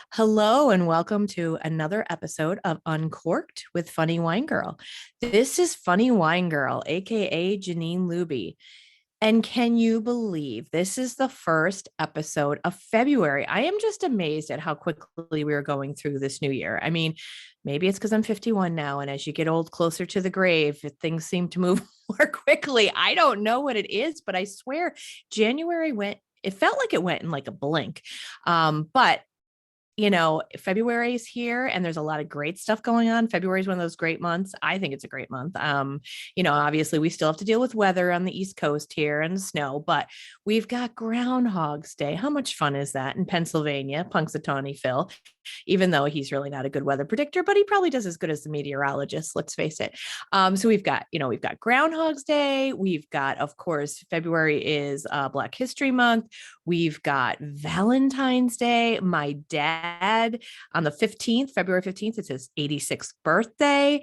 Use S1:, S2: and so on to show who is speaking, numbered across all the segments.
S1: Hello, and welcome to another episode of Uncorked with Funny Wine Girl. This is Funny Wine Girl, aka Janine Luby. And can you believe this is the first episode of February? I am just amazed at how quickly we are going through this new year. I mean, maybe it's because I'm 51 now, and as you get old closer to the grave, things seem to move more quickly. I don't know what it is, but I swear January went, it felt like it went in like a blink. But February is here and there's a lot of great stuff going on. February is one of those great months. I think it's a great month. Obviously we still have to deal with weather on the East Coast here and snow, but we've got Groundhog's Day. How much fun is that in Pennsylvania? Punxsutawney Phil, even though he's really not a good weather predictor, but he probably does as good as the meteorologist, let's face it. So we've got Groundhog's Day. We've got, of course, February is Black History Month. We've got Valentine's Day. My dad on the 15th, February 15th, it's his 86th birthday.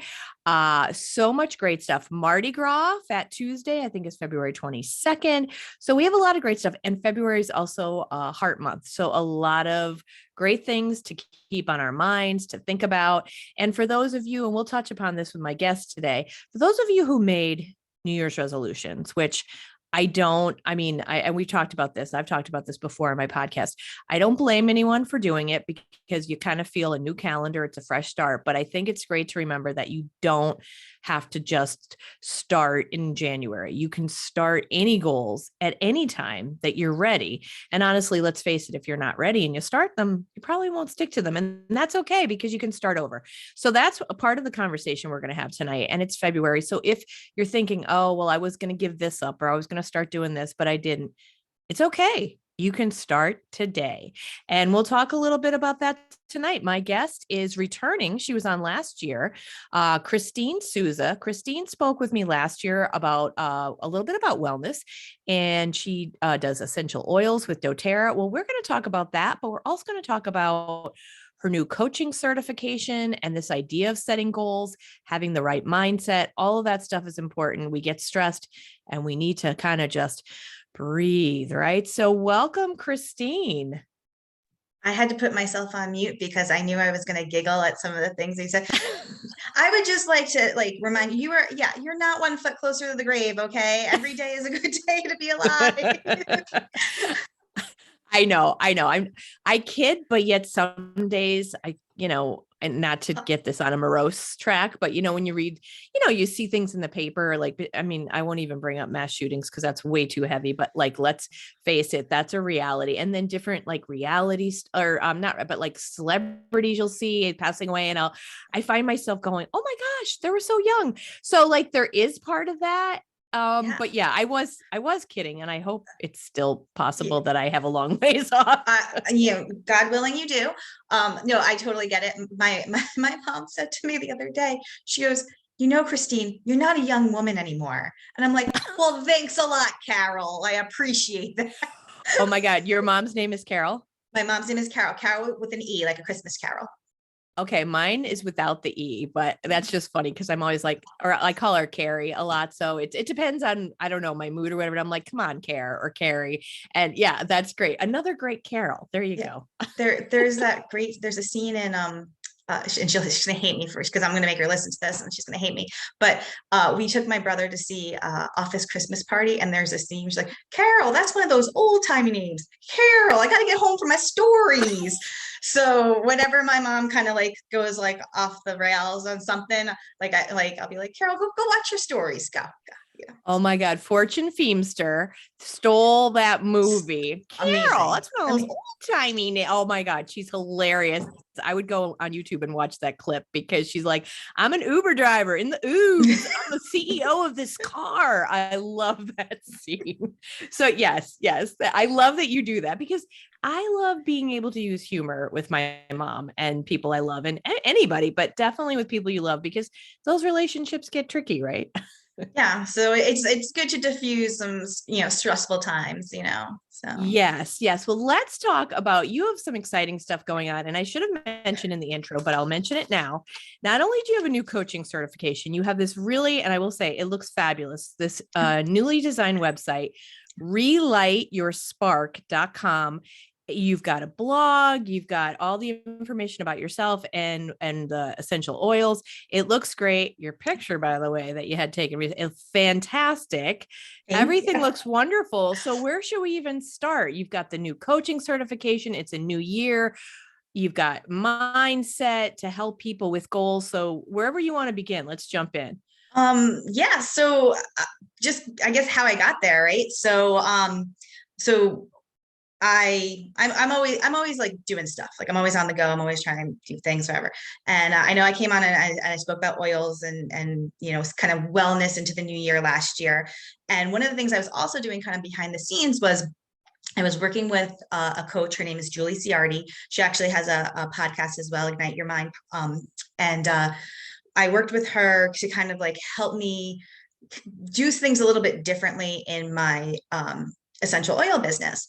S1: So much great stuff. Mardi Gras, Fat Tuesday, I think is February 22nd. So we have a lot of great stuff. And February is also Heart Month. So a lot of great things to keep on our minds, to think about. And for those of you, and we'll touch upon this with my guest today, for those of you who made New Year's resolutions, which and we've talked about this. I've talked about this before on my podcast. I don't blame anyone for doing it because you kind of feel a new calendar. It's a fresh start. But I think it's great to remember that you don't have to just start in January. You can start any goals at any time that you're ready. And honestly, let's face it, if you're not ready and you start them, you probably won't stick to them. And that's okay because you can start over. So that's a part of the conversation we're going to have tonight. And it's February. So if you're thinking, oh, well, I was going to give this up or I was going to start doing this, but I didn't, it's okay. You can start today. And we'll talk a little bit about that tonight. My guest is returning. She was on last year, Christine Souza. Christine spoke with me last year about a little bit about wellness, and she does essential oils with doTERRA. Well, we're going to talk about that, but we're also going to talk about her new coaching certification and this idea of setting goals, having the right mindset. All of that stuff is important. We get stressed and we need to kind of just breathe, right? So welcome, Christine.
S2: I had to put myself on mute because I knew I was going to giggle at some of the things he said. I would just like to remind you, you're not 1 foot closer to the grave. Okay. Every day is a good day to be alive.
S1: I kid, but yet some days and not to get this on a morose track, but when you read, you see things in the paper, I won't even bring up mass shootings because that's way too heavy, but let's face it, that's a reality. And then different realities or not, but celebrities you'll see passing away. And I find myself going, oh my gosh, they were so young. So there is part of that. But yeah, I was kidding, and I hope it's still possible that I have a long ways off.
S2: God willing, you do. No, I totally get it. My mom said to me the other day, she goes, Christine, you're not a young woman anymore. And I'm like, well, thanks a lot, Carol. I appreciate that.
S1: Oh my God. Your mom's name is Carol?
S2: My mom's name is Carol with an E, like a Christmas Carol.
S1: Okay, mine is without the E, but that's just funny because I'm always or I call her Carrie a lot. So it depends on, I don't know, my mood or whatever. I'm like, come on, Care or Carrie. And yeah, that's great. Another great Carol. There you go.
S2: There's a scene in, and she's gonna hate me first because I'm gonna make her listen to this and she's gonna hate me. But we took my brother to see Office Christmas Party, and there's a scene. She's like, Carol, that's one of those old timey names. Carol, I gotta get home for my stories. So whenever my mom kind of goes off the rails on something, I'll be like, Carol, go watch your stories. Go. Yeah.
S1: Oh my God. Fortune Feimster stole that movie.
S2: Amazing.
S1: Carol, that's one of those old timey. Oh my God. She's hilarious. I would go on YouTube and watch that clip because she's like, I'm an Uber driver in the ooze. I'm the CEO of this car. I love that scene. So yes, I love that you do that because I love being able to use humor with my mom and people I love and anybody, but definitely with people you love because those relationships get tricky, right?
S2: Yeah, so it's good to diffuse some stressful times, so
S1: yes. Well, let's talk about, you have some exciting stuff going on, and I should have mentioned in the intro, but I'll mention it now. Not only do you have a new coaching certification, you have this really, and I will say it looks fabulous, this newly designed website, relightYourSpark.com. you've got a blog, you've got all the information about yourself and the essential oils. It looks great. Your picture, by the way, that you had taken is fantastic.
S2: Thank you.
S1: Everything looks wonderful. So where should we even start? You've got the new coaching certification. It's a new year. You've got mindset to help people with goals. So wherever you want to begin, let's jump in.
S2: Yeah, so just I guess how I got there, right? So I'm always like doing stuff. Like I'm always on the go. I'm always trying to do things, whatever. And I know I came on and I spoke about oils and kind of wellness into the new year last year. And one of the things I was also doing kind of behind the scenes was I was working with a coach. Her name is Julie Ciardi. She actually has a podcast as well, Ignite Your Mind. And I worked with her to kind of like help me do things a little bit differently in my essential oil business.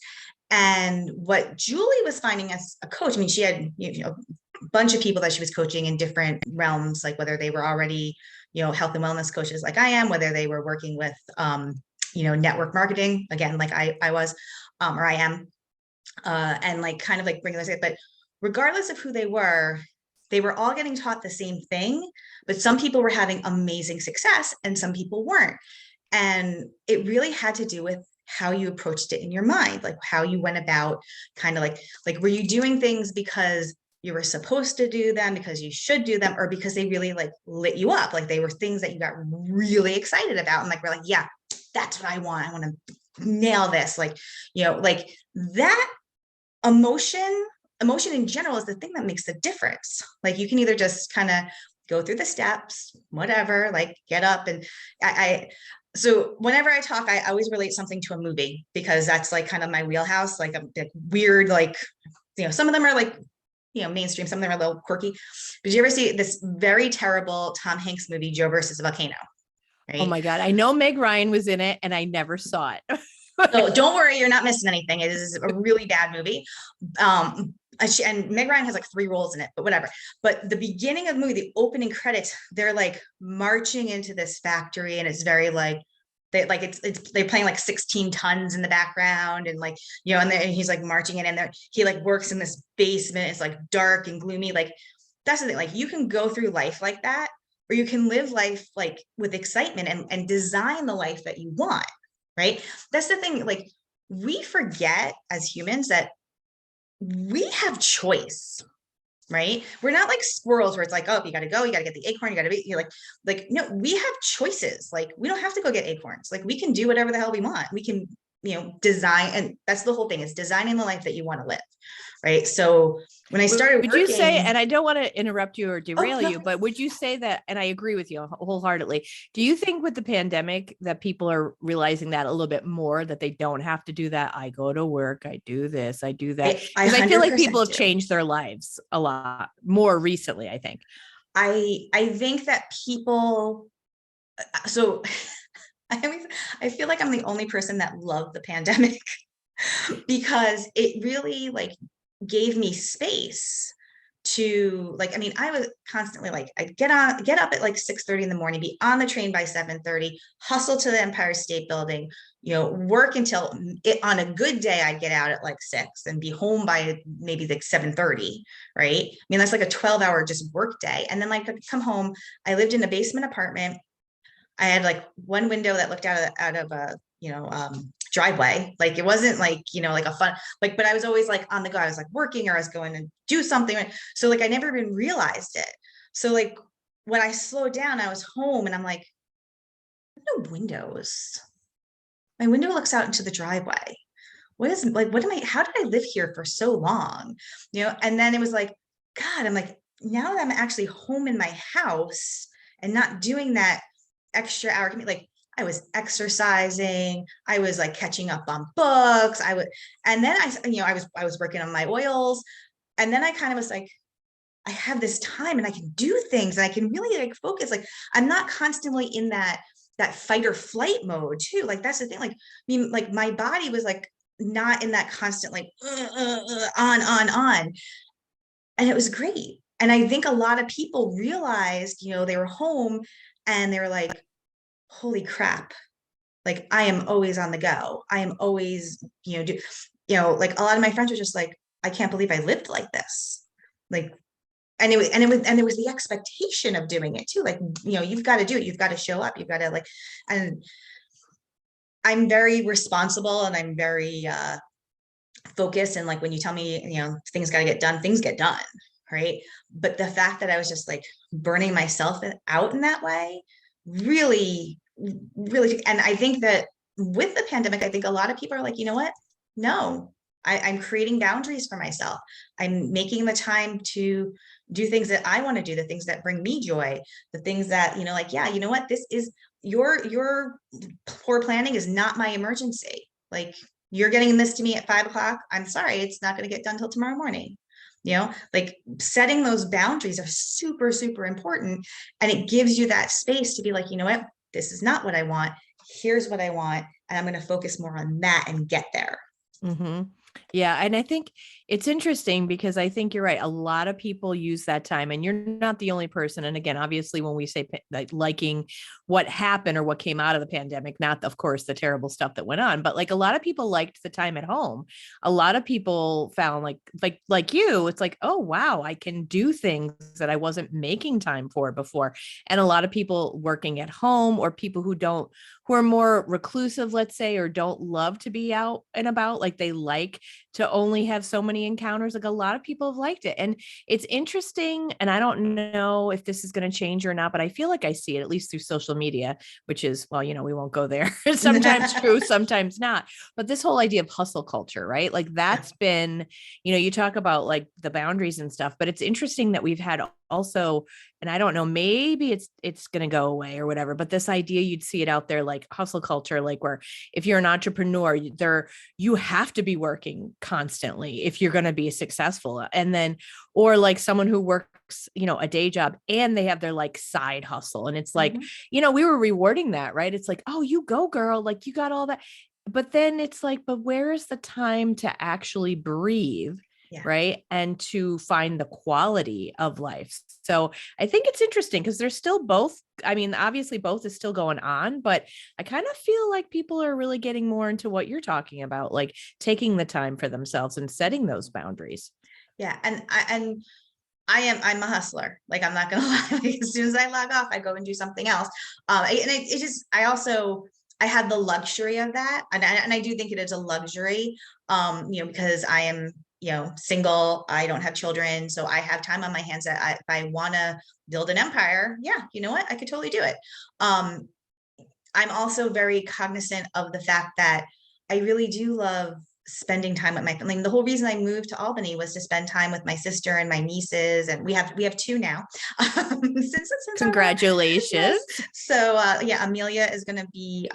S2: And what Julie was finding as a coach, I mean, she had a bunch of people that she was coaching in different realms, like whether they were already, health and wellness coaches like I am, whether they were working with, network marketing, again, like I was, or I am, and like kind of like bringing this, but regardless of who they were all getting taught the same thing, but some people were having amazing success and some people weren't. And it really had to do with how you approached it in your mind, like how you went about kind of like were you doing things because you were supposed to do them, because you should do them, or because they really like lit you up, like they were things that you got really excited about and like we're like, yeah, that's what I want to nail this, like like that emotion in general is the thing that makes the difference. Like you can either just kind of go through the steps, whatever, like get up and so whenever I talk, I always relate something to a movie because that's like kind of my wheelhouse, like a weird, like, some of them are like, mainstream, some of them are a little quirky. Did you ever see this very terrible Tom Hanks movie, Joe versus the Volcano?
S1: Oh
S2: Right.
S1: my God. I know Meg Ryan was in it and I never saw it.
S2: So don't worry, you're not missing anything. It is a really bad movie. And Meg Ryan has like 3 roles in it, but whatever. But the beginning of the movie, the opening credits, they're like marching into this factory, and it's very like it's they're playing like 16 tons in the background, and like and he's like marching in, and there he like works in this basement. It's like dark and gloomy. Like that's the thing. Like you can go through life like that, or you can live life like with excitement and design the life that you want. Right. That's the thing. Like we forget as humans that we have choice, right? We're not like squirrels where it's like, oh, you got to go, you got to get the acorn, you got to be, you're like, no, we have choices. Like we don't have to go get acorns. Like we can do whatever the hell we want. We can, design. And that's the whole thing, is designing the life that you want to live. Right. So when I started
S1: Would you say,
S2: working,
S1: and I don't want to interrupt you or
S2: oh,
S1: derail
S2: no,
S1: you, but would you say that, and I agree with you wholeheartedly, do you think with the pandemic that people are realizing that a little bit more, that they don't have to do that? I go to work, I do this, I do that.
S2: I
S1: Because I feel like people
S2: 100%
S1: have
S2: do.
S1: changed their lives a lot more recently, I think.
S2: I think that people, so I feel like I'm the only person that loved the pandemic because it really like gave me space to like, I mean, I was constantly like, I'd get up at like 6:30 in the morning, be on the train by 7:30, hustle to the Empire State Building, work until on a good day, I'd get out at like 6 and be home by maybe like 7:30. Right. I mean, that's like a 12-hour just work day. And then like I'd come home, I lived in a basement apartment. I had like one window that looked out of a, driveway. Like it wasn't like, like a fun, like, but I was always like on the go. I was like working or I was going to do something. So like, I never even realized it. So like when I slowed down, I was home and I'm like, no windows. My window looks out into the driveway. How did I live here for so long? And then it was like, God, I'm like, now that I'm actually home in my house and not doing that extra hour, like I was exercising, I was like catching up on books, and then I was working on my oils, and then I kind of was like, I have this time and I can do things and I can really like focus. Like I'm not constantly in that fight or flight mode too. Like that's the thing. Like I mean, like my body was like not in that constant like on, and it was great. And I think a lot of people realized, they were home and they were like, holy crap, like I am always on the go. I am always, like a lot of my friends were just like, I can't believe I lived like this. Like, and there was the expectation of doing it too. Like, you've got to do it. You've got to show up. You've got to, like, and I'm very responsible, and I'm very focused. And like, when you tell me, things got to get done, things get done. Right. But the fact that I was just like burning myself out in that way really, really, and I think that with the pandemic, I think a lot of people are like, you know what? No, I'm creating boundaries for myself. I'm making the time to do things that I want to do, the things that bring me joy, the things that, like, yeah, you know what? This is your poor planning is not my emergency. Like, you're getting this to me at 5 o'clock. I'm sorry, it's not going to get done till tomorrow morning. Like, setting those boundaries are super, super important. And it gives you that space to be like, you know what? This is not what I want. Here's what I want. And I'm going to focus more on that and get there.
S1: Mm-hmm. Yeah. And I think it's interesting because I think you're right. A lot of people use that time, and you're not the only person. And again, obviously, when we say like liking what happened or what came out of the pandemic, not of course the terrible stuff that went on, but like a lot of people liked the time at home. A lot of people found like you, it's like, oh wow, I can do things that I wasn't making time for before. And a lot of people working at home, or people who are more reclusive, let's say, or don't love to be out and about, like they like to only have so many encounters. Like a lot of people have liked it. And it's interesting. And I don't know if this is going to change or not, but I feel like I see it at least through social media, which is, well, we won't go there. Sometimes true, sometimes not. But this whole idea of hustle culture, right? Like that's been, you talk about like the boundaries and stuff, but it's interesting that we've had also, and I don't know, maybe it's going to go away or whatever, but this idea, you'd see it out there, like hustle culture, like where if you're an entrepreneur, you have to be working constantly if you're going to be successful. And then, or like someone who works, a day job, and they have their like side hustle. And it's like, we were rewarding that, right? It's like, oh, you go girl, like you got all that. But then it's like, but where is the time to actually breathe?
S2: Yeah.
S1: Right. And to find the quality of life. So I think it's interesting because there's still both. I mean, obviously both is still going on, but I kind of feel like people are really getting more into what you're talking about, like taking the time for themselves and setting those boundaries.
S2: Yeah. I'm a hustler. Like, I'm not going to lie. Like, as soon as I log off, I go and do something else. I had the luxury of that. And I do think it is a luxury, because I am, single, I don't have children. So I have time on my hands that if I want to build an empire, yeah, you know what? I could totally do it. I'm also very cognizant of the fact that I really do love spending time with my family. The whole reason I moved to Albany was to spend time with my sister and my nieces, and we have two now. Since
S1: Congratulations.
S2: Yes. So yeah, Amelia is going to be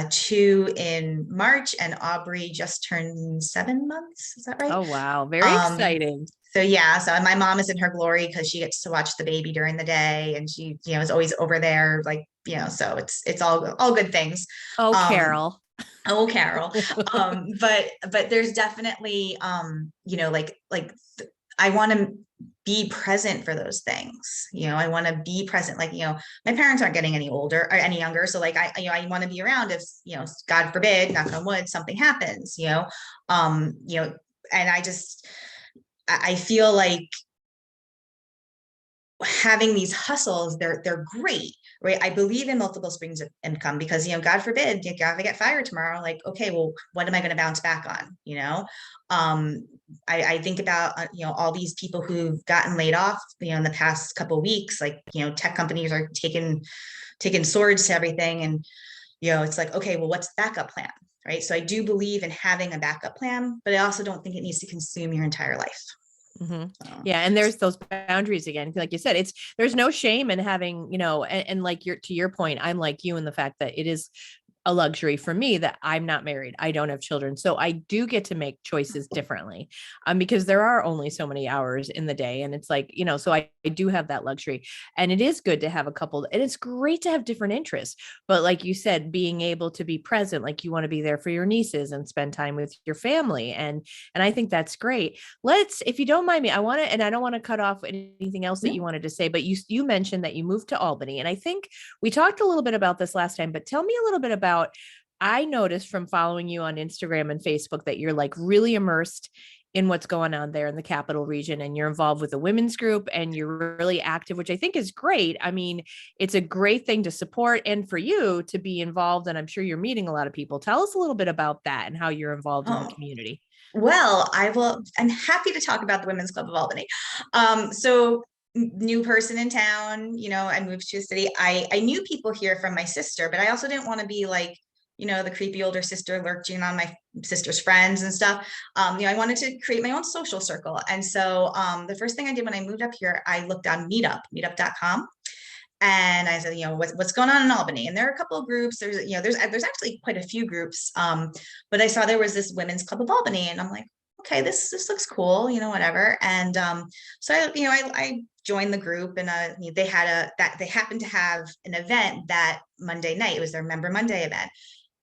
S2: 2 in March, and Aubrey just turned 7 months. Is that right?
S1: Oh wow, very exciting.
S2: So yeah, so my mom is in her glory because she gets to watch the baby during the day, and she, is always over there, like, so it's all good things.
S1: Oh, Carol.
S2: Oh, Carol. But there's definitely, like I want to be present for those things. I want to be present. Like, my parents aren't getting any older or any younger. So like, I want to be around if, God forbid, knock on wood, something happens, and I feel like having these hustles, they're great, right? I believe in multiple springs of income because, God forbid, if I get fired tomorrow, like, okay, well, what am I going to bounce back on? I think about, all these people who've gotten laid off, in the past couple of weeks, like, tech companies are taking swords to everything. And, it's like, okay, well, what's the backup plan? Right. So I do believe in having a backup plan, but I also don't think it needs to consume your entire life.
S1: Mm-hmm. Yeah. And there's those boundaries again. Like you said, there's no shame in having, and like to your point, I'm like you in the fact that it is a luxury for me that I'm not married. I don't have children. So I do get to make choices differently, because there are only so many hours in the day. And it's like, so I do have that luxury, and it is good to have a couple, and it's great to have different interests. But like you said, being able to be present, like you want to be there for your nieces and spend time with your family. And I think that's great. If you don't mind me, and I don't want to cut off anything else that you wanted to say, but you mentioned that you moved to Albany. And I think we talked a little bit about this last time, but tell me a little bit about I noticed from following you on Instagram and Facebook that you're like really immersed in what's going on there in the capital region, and you're involved with the women's group and you're really active, which I think is great. I mean, it's a great thing to support and for you to be involved, and I'm sure you're meeting a lot of people. Tell us a little bit about that and how you're involved in the
S2: Oh,
S1: community.
S2: well, I'm happy to talk about the Women's Club of Albany. New person in town, I moved to a city. I knew people here from my sister, but I also didn't want to be like, the creepy older sister lurking on my sister's friends and stuff. I wanted to create my own social circle. And so the first thing I did when I moved up here, I looked on meetup.com. And I said, what's going on in Albany? And there are a couple of groups. There's actually quite a few groups. But I saw there was this Women's Club of Albany, and I'm like, okay, this looks cool, whatever. And so I joined the group, and they happened to have an event that Monday night. It was their Member Monday event,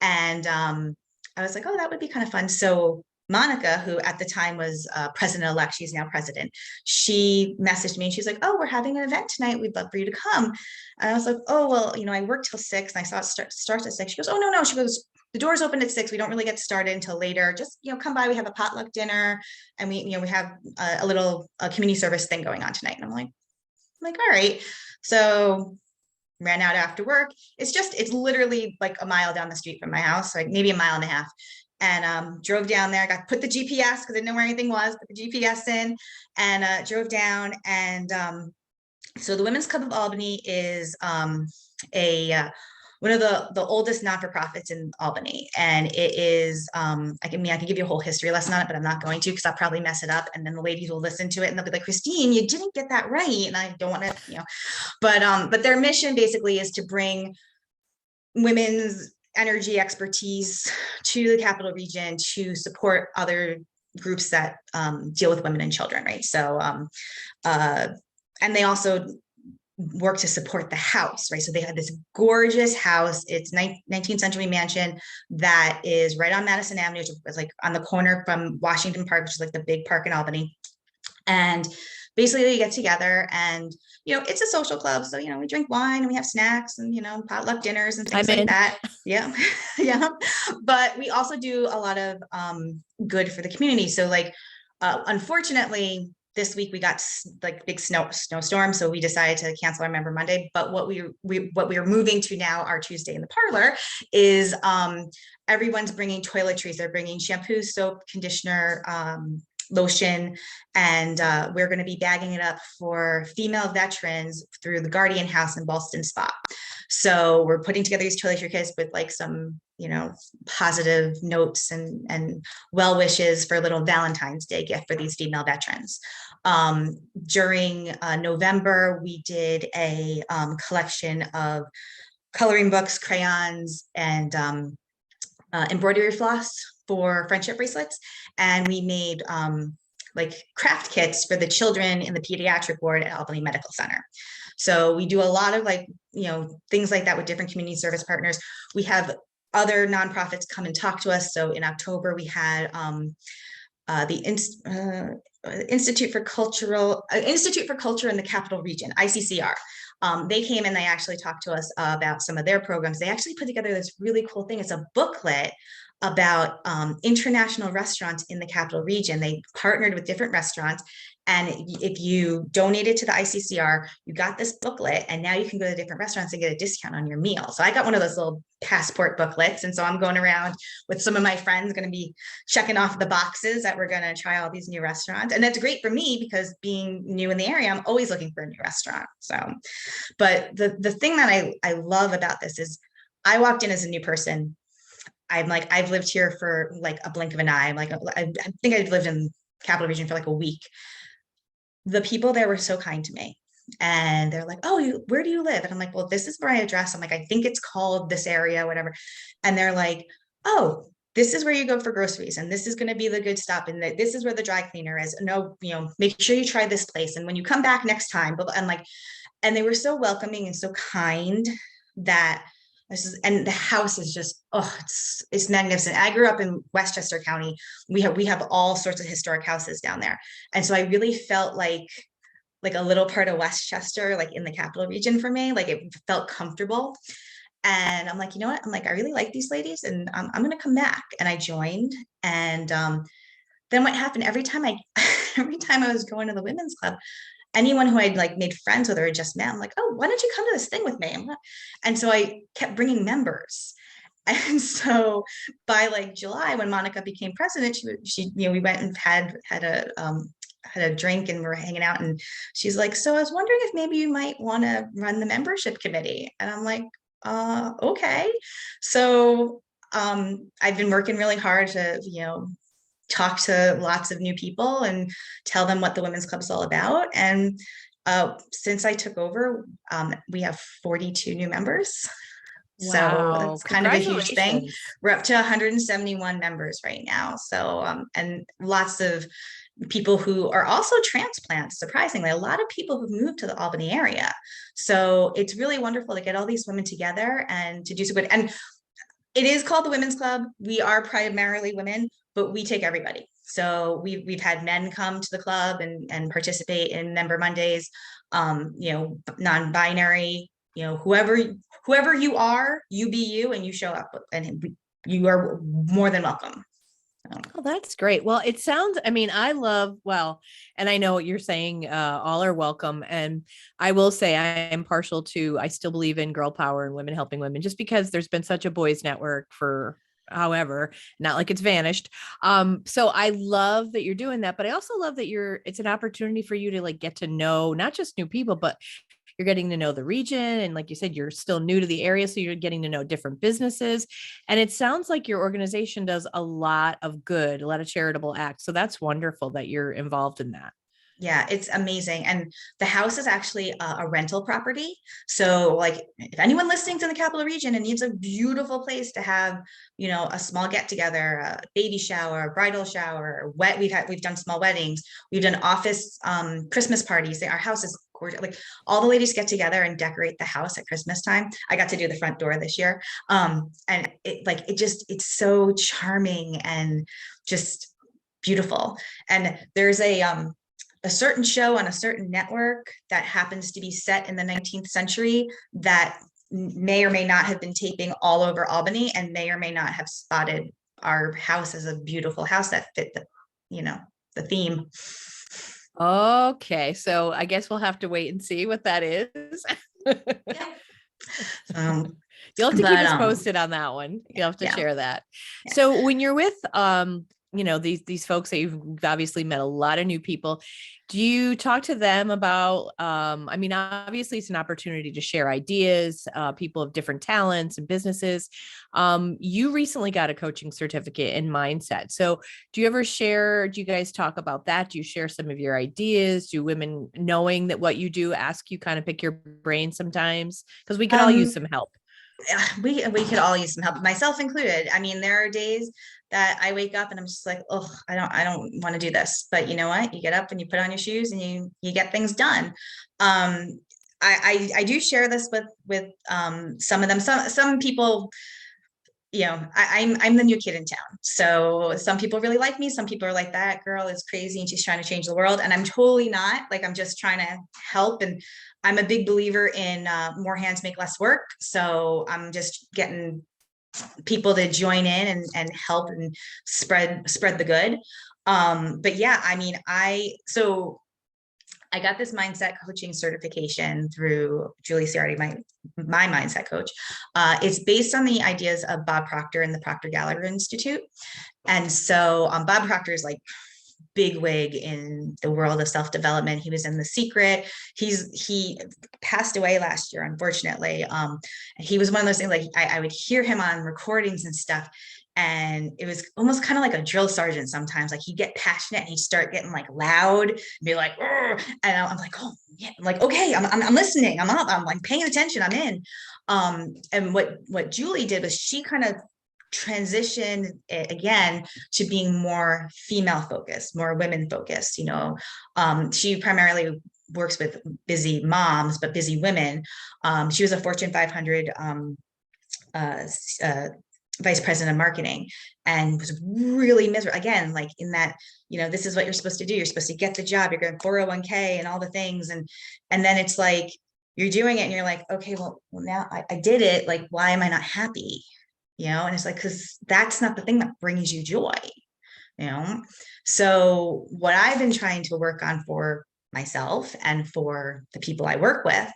S2: and I was like, oh, that would be kind of fun. So Monica, who at the time was president-elect, she's now president, she messaged me and she's like, oh, we're having an event tonight. We'd love for you to come. And I was like, oh, well, I work till 6 and I saw it starts at 6. She goes, oh, no. She goes, the doors open at 6. We don't really get started until later. Just, come by. We have a potluck dinner, and we have a little community service thing going on tonight. And I'm like, all right. So ran out after work. It's literally like a mile down the street from my house, like maybe a mile and a half. And drove down there, put the GPS because I didn't know where anything was, put the GPS in, and drove down. And so the Women's Club of Albany is a one of the oldest not-for-profits in Albany. And it is, I can give you a whole history lesson on it, but I'm not going to because I'll probably mess it up. And then the ladies will listen to it and they'll be like, Christine, you didn't get that right. And I don't want to, but their mission basically is to bring women's energy expertise to the capital region to support other groups that deal with women and children, right? So, and they also work to support the house, right? So they have this gorgeous house. It's 19th century mansion that is right on Madison Avenue. It's like on the corner from Washington Park, which is like the big park in Albany. And basically they get together and, it's a social club. So, we drink wine and we have snacks and, potluck dinners and things like that. Yeah. Yeah. But we also do a lot of good for the community. So like, unfortunately, this week we got like big snowstorm. So we decided to cancel our Member Monday. But what we are moving to now, our Tuesday in the parlor, is everyone's bringing toiletries. They're bringing shampoo, soap, conditioner, lotion, and we're going to be bagging it up for female veterans through the Guardian House in Ballston Spa. So we're putting together these toiletry kits with like some, positive notes and well wishes for a little Valentine's Day gift for these female veterans. During November, we did a collection of coloring books, crayons, and embroidery floss for friendship bracelets. And we made like craft kits for the children in the pediatric ward at Albany Medical Center. So we do a lot of like, things like that with different community service partners. We have other nonprofits come and talk to us. So in October, we had the Institute for Culture in the Capital Region, ICCR. They came and they actually talked to us about some of their programs. They actually put together this really cool thing. It's a booklet about international restaurants in the capital region. They partnered with different restaurants. And if you donated to the ICCR, you got this booklet, and now you can go to different restaurants and get a discount on your meal. So I got one of those little passport booklets. And so I'm going around with some of my friends, going to be checking off the boxes that we're going to try all these new restaurants. And that's great for me because being new in the area, I'm always looking for a new restaurant. So, but the thing that I love about this is I walked in as a new person. I'm like, I've lived here for like a blink of an eye. I'm like, I think I've lived in Capital Region for like a week. The people there were so kind to me. And they're like, oh, where do you live? And I'm like, well, this is my address. I'm like, I think it's called this area, whatever. And they're like, oh, this is where you go for groceries. And this is going to be the good stop. And this is where the dry cleaner is. No, make sure you try this place. And when you come back next time, and like, and they were so welcoming and so kind that and the house is just, it's magnificent. I grew up in Westchester County. We have all sorts of historic houses down there. And so I really felt like a little part of Westchester, like in the capital region for me, like it felt comfortable. And I'm like, you know what? I'm like, I really like these ladies, and I'm going to come back. And I joined. And then what happened every time every time I was going to the women's club, anyone who I'd like made friends with or had just met, I'm like, oh, why don't you come to this thing with me? And so I kept bringing members. And so by like July, when Monica became president, we went and had a drink and we're hanging out, and she's like, so I was wondering if maybe you might want to run the membership committee. And I'm like, okay. So I've been working really hard to, talk to lots of new people and tell them what the women's club is all about. And since I took over, we have 42 new members. So
S1: Wow,
S2: it's kind of a huge thing.
S1: congratulations.
S2: We're up to 171 members right now. So, and lots of people who are also transplants, surprisingly, a lot of people who've moved to the Albany area. So it's really wonderful to get all these women together and to do so good. And it is called the Women's Club. We are primarily women, but we take everybody. So we've had men come to the club and participate in Member Mondays, non-binary, whoever you are, you be you and you show up, and you are more than welcome.
S1: Oh, that's great. Well, it sounds, I mean, and I know what you're saying, all are welcome. And I will say I am partial to, I still believe in girl power and women helping women, just because there's been such a boys network for however, not like it's vanished. So I love that you're doing that, but I also love that it's an opportunity for you to like get to know not just new people, but you're getting to know the region. And like you said, you're still new to the area. So you're getting to know different businesses. And it sounds like your organization does a lot of good, a lot of charitable acts. So that's wonderful that you're involved in that.
S2: Yeah, it's amazing. And the house is actually a rental property. So like if anyone listening to the capital region and needs a beautiful place to have, a small get together, a baby shower, a bridal shower, we've done small weddings, we've done office Christmas parties. Our house is gorgeous. Like all the ladies get together and decorate the house at Christmas time. I got to do the front door this year. And it's so charming and just beautiful. And there's a certain show on a certain network that happens to be set in the 19th century that may or may not have been taping all over Albany and may or may not have spotted our house as a beautiful house that fit the theme.
S1: Okay. So I guess we'll have to wait and see what that is.
S2: Yeah.
S1: You'll have to keep
S2: But
S1: us posted on that one. You'll have to
S2: yeah,
S1: share that.
S2: yeah.
S1: So when you're with these folks that you've obviously met a lot of new people, do you talk to them about I mean, obviously it's an opportunity to share ideas, people of different talents and businesses. You recently got a coaching certificate in mindset. So do you guys talk about that? Do you share some of your ideas? Do women, knowing that what you do, ask you kind of pick your brain sometimes? Because we could all use
S2: Um,
S1: some help.
S2: we could all use some help, myself included. I mean, there are days that I wake up and I'm just like, oh, I don't want to do this. But you know what? You get up and you put on your shoes and you get things done. I do share this with some of them. Some people, I'm the new kid in town. So some people really like me. Some people are like, that girl is crazy and she's trying to change the world. And I'm totally not. Like, I'm just trying to help. And I'm a big believer in more hands make less work. So I'm just getting people to join in and help and spread the good. But yeah, I mean, I got this mindset coaching certification through Julie Ciardi, my mindset coach. It's based on the ideas of Bob Proctor and the Proctor Gallagher Institute. And so Bob Proctor is like big wig in the world of self-development. He was in The Secret. He passed away last year, unfortunately. He was one of those things, like I would hear him on recordings and stuff. And it was almost kind of like a drill sergeant sometimes. Like he'd get passionate and he'd start getting like loud and be like, "Urgh." And I'm like, oh yeah, I'm like, okay, I'm listening. I'm up. I'm like paying attention. I'm in. And what Julie did was she kind of transitioned it again to being more female focused, more women focused. She primarily works with busy moms, but busy women. She was a Fortune 500 vice president of marketing and was really miserable again, like in that, this is what you're supposed to do. You're supposed to get the job, you're going 401k and all the things. And then it's like, you're doing it and you're like, okay, well now I did it. Like, why am I not happy? And it's like, because that's not the thing that brings you joy, you know? So what I've been trying to work on for myself and for the people I work with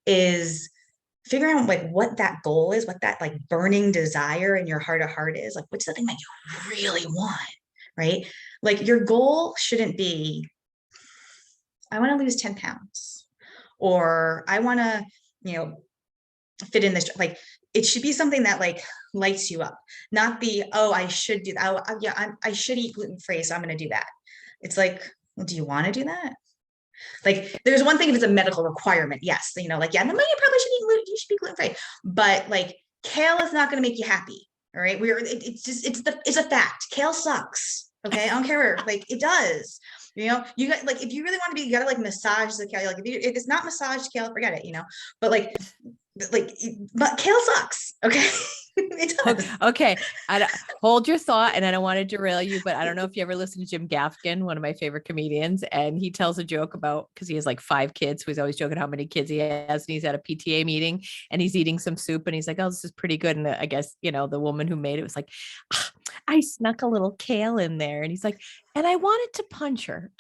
S2: is figuring out like what that goal is, what that like burning desire in your heart of heart is, like what's the thing that you really want, right? Like your goal shouldn't be, I want to lose 10 pounds, or I want to, you know, fit in this, like it should be something that like lights you up, not the, oh, I should do that. Oh, yeah, I should eat gluten-free, so I'm going to do that. It's like, well, do you want to do that? Like, there's one thing if it's a medical requirement, yes, like, yeah, no, you probably should eat gluten, you should be gluten-free, but like kale is not going to make you happy. All right. It's just, it's a fact. Kale sucks. Okay. I don't care. Like it does, you got like, if you really want to be, you got to like massage the kale. Like if it's not massaged kale, forget it, but but kale sucks. Okay. It does.
S1: Okay. Hold your thought. And I don't want to derail you, but I don't know if you ever listen to Jim Gaffigan, one of my favorite comedians, and he tells a joke about, because he has like 5 kids. So he's always joking how many kids he has. And he's at a PTA meeting and he's eating some soup and he's like, oh, this is pretty good. And I guess, the woman who made it was like, "Ah, I snuck a little kale in there." And he's like, and I wanted to punch her.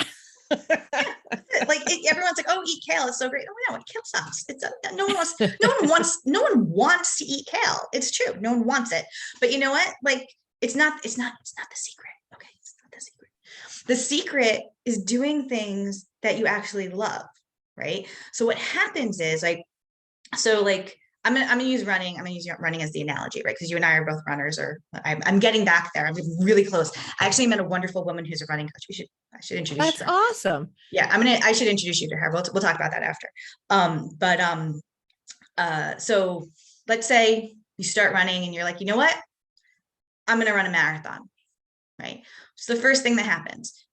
S2: Like everyone's like, oh, eat kale, it's so great. Oh no, kale sucks. No one wants to eat kale. It's true, no one wants it, but you know what, like it's not the secret. Okay, it's not the secret. The secret is doing things that you actually love, right? So what happens is I'm gonna use running. I'm gonna use running as the analogy, right? Because you and I are both runners, or I'm getting back there. I'm really close. I actually met a wonderful woman who's a running coach. I should introduce
S1: That's
S2: her.
S1: awesome.
S2: Yeah, I should introduce you to her. We'll talk about that after. So let's say you start running and you're like, you know what? I'm gonna run a marathon, right? So the first thing that happens,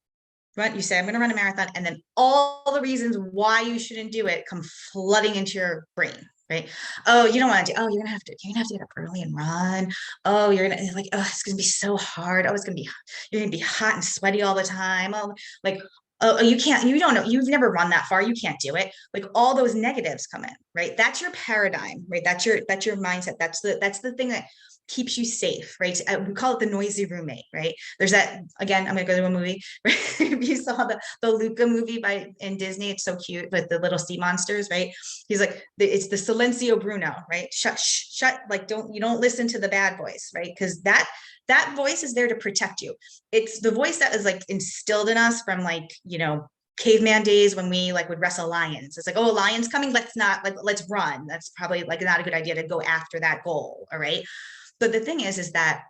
S2: right? You say, I'm gonna run a marathon, and then all the reasons why you shouldn't do it come flooding into your brain. Right. Oh, you don't want to do, oh, you're gonna have to get up early and run. Oh, you're gonna like, oh, it's gonna be so hard. Oh, you're gonna be hot and sweaty all the time. Oh, like, oh, you don't know, you've never run that far, you can't do it. Like all those negatives come in, right? That's your paradigm, right? That's your mindset. That's the thing that keeps you safe, right? We call it the noisy roommate, right? There's that, again, I'm gonna go to a movie. Right? If you saw the Luca movie in Disney, it's so cute with the little sea monsters, right? He's like, it's the Silencio Bruno, right? Shut, like you don't listen to the bad voice, right? Because that voice is there to protect you. It's the voice that is like instilled in us from caveman days when we would wrestle lions. It's like, oh, a lion's coming, let's run. That's probably not a good idea to go after that goal. All right. But the thing is that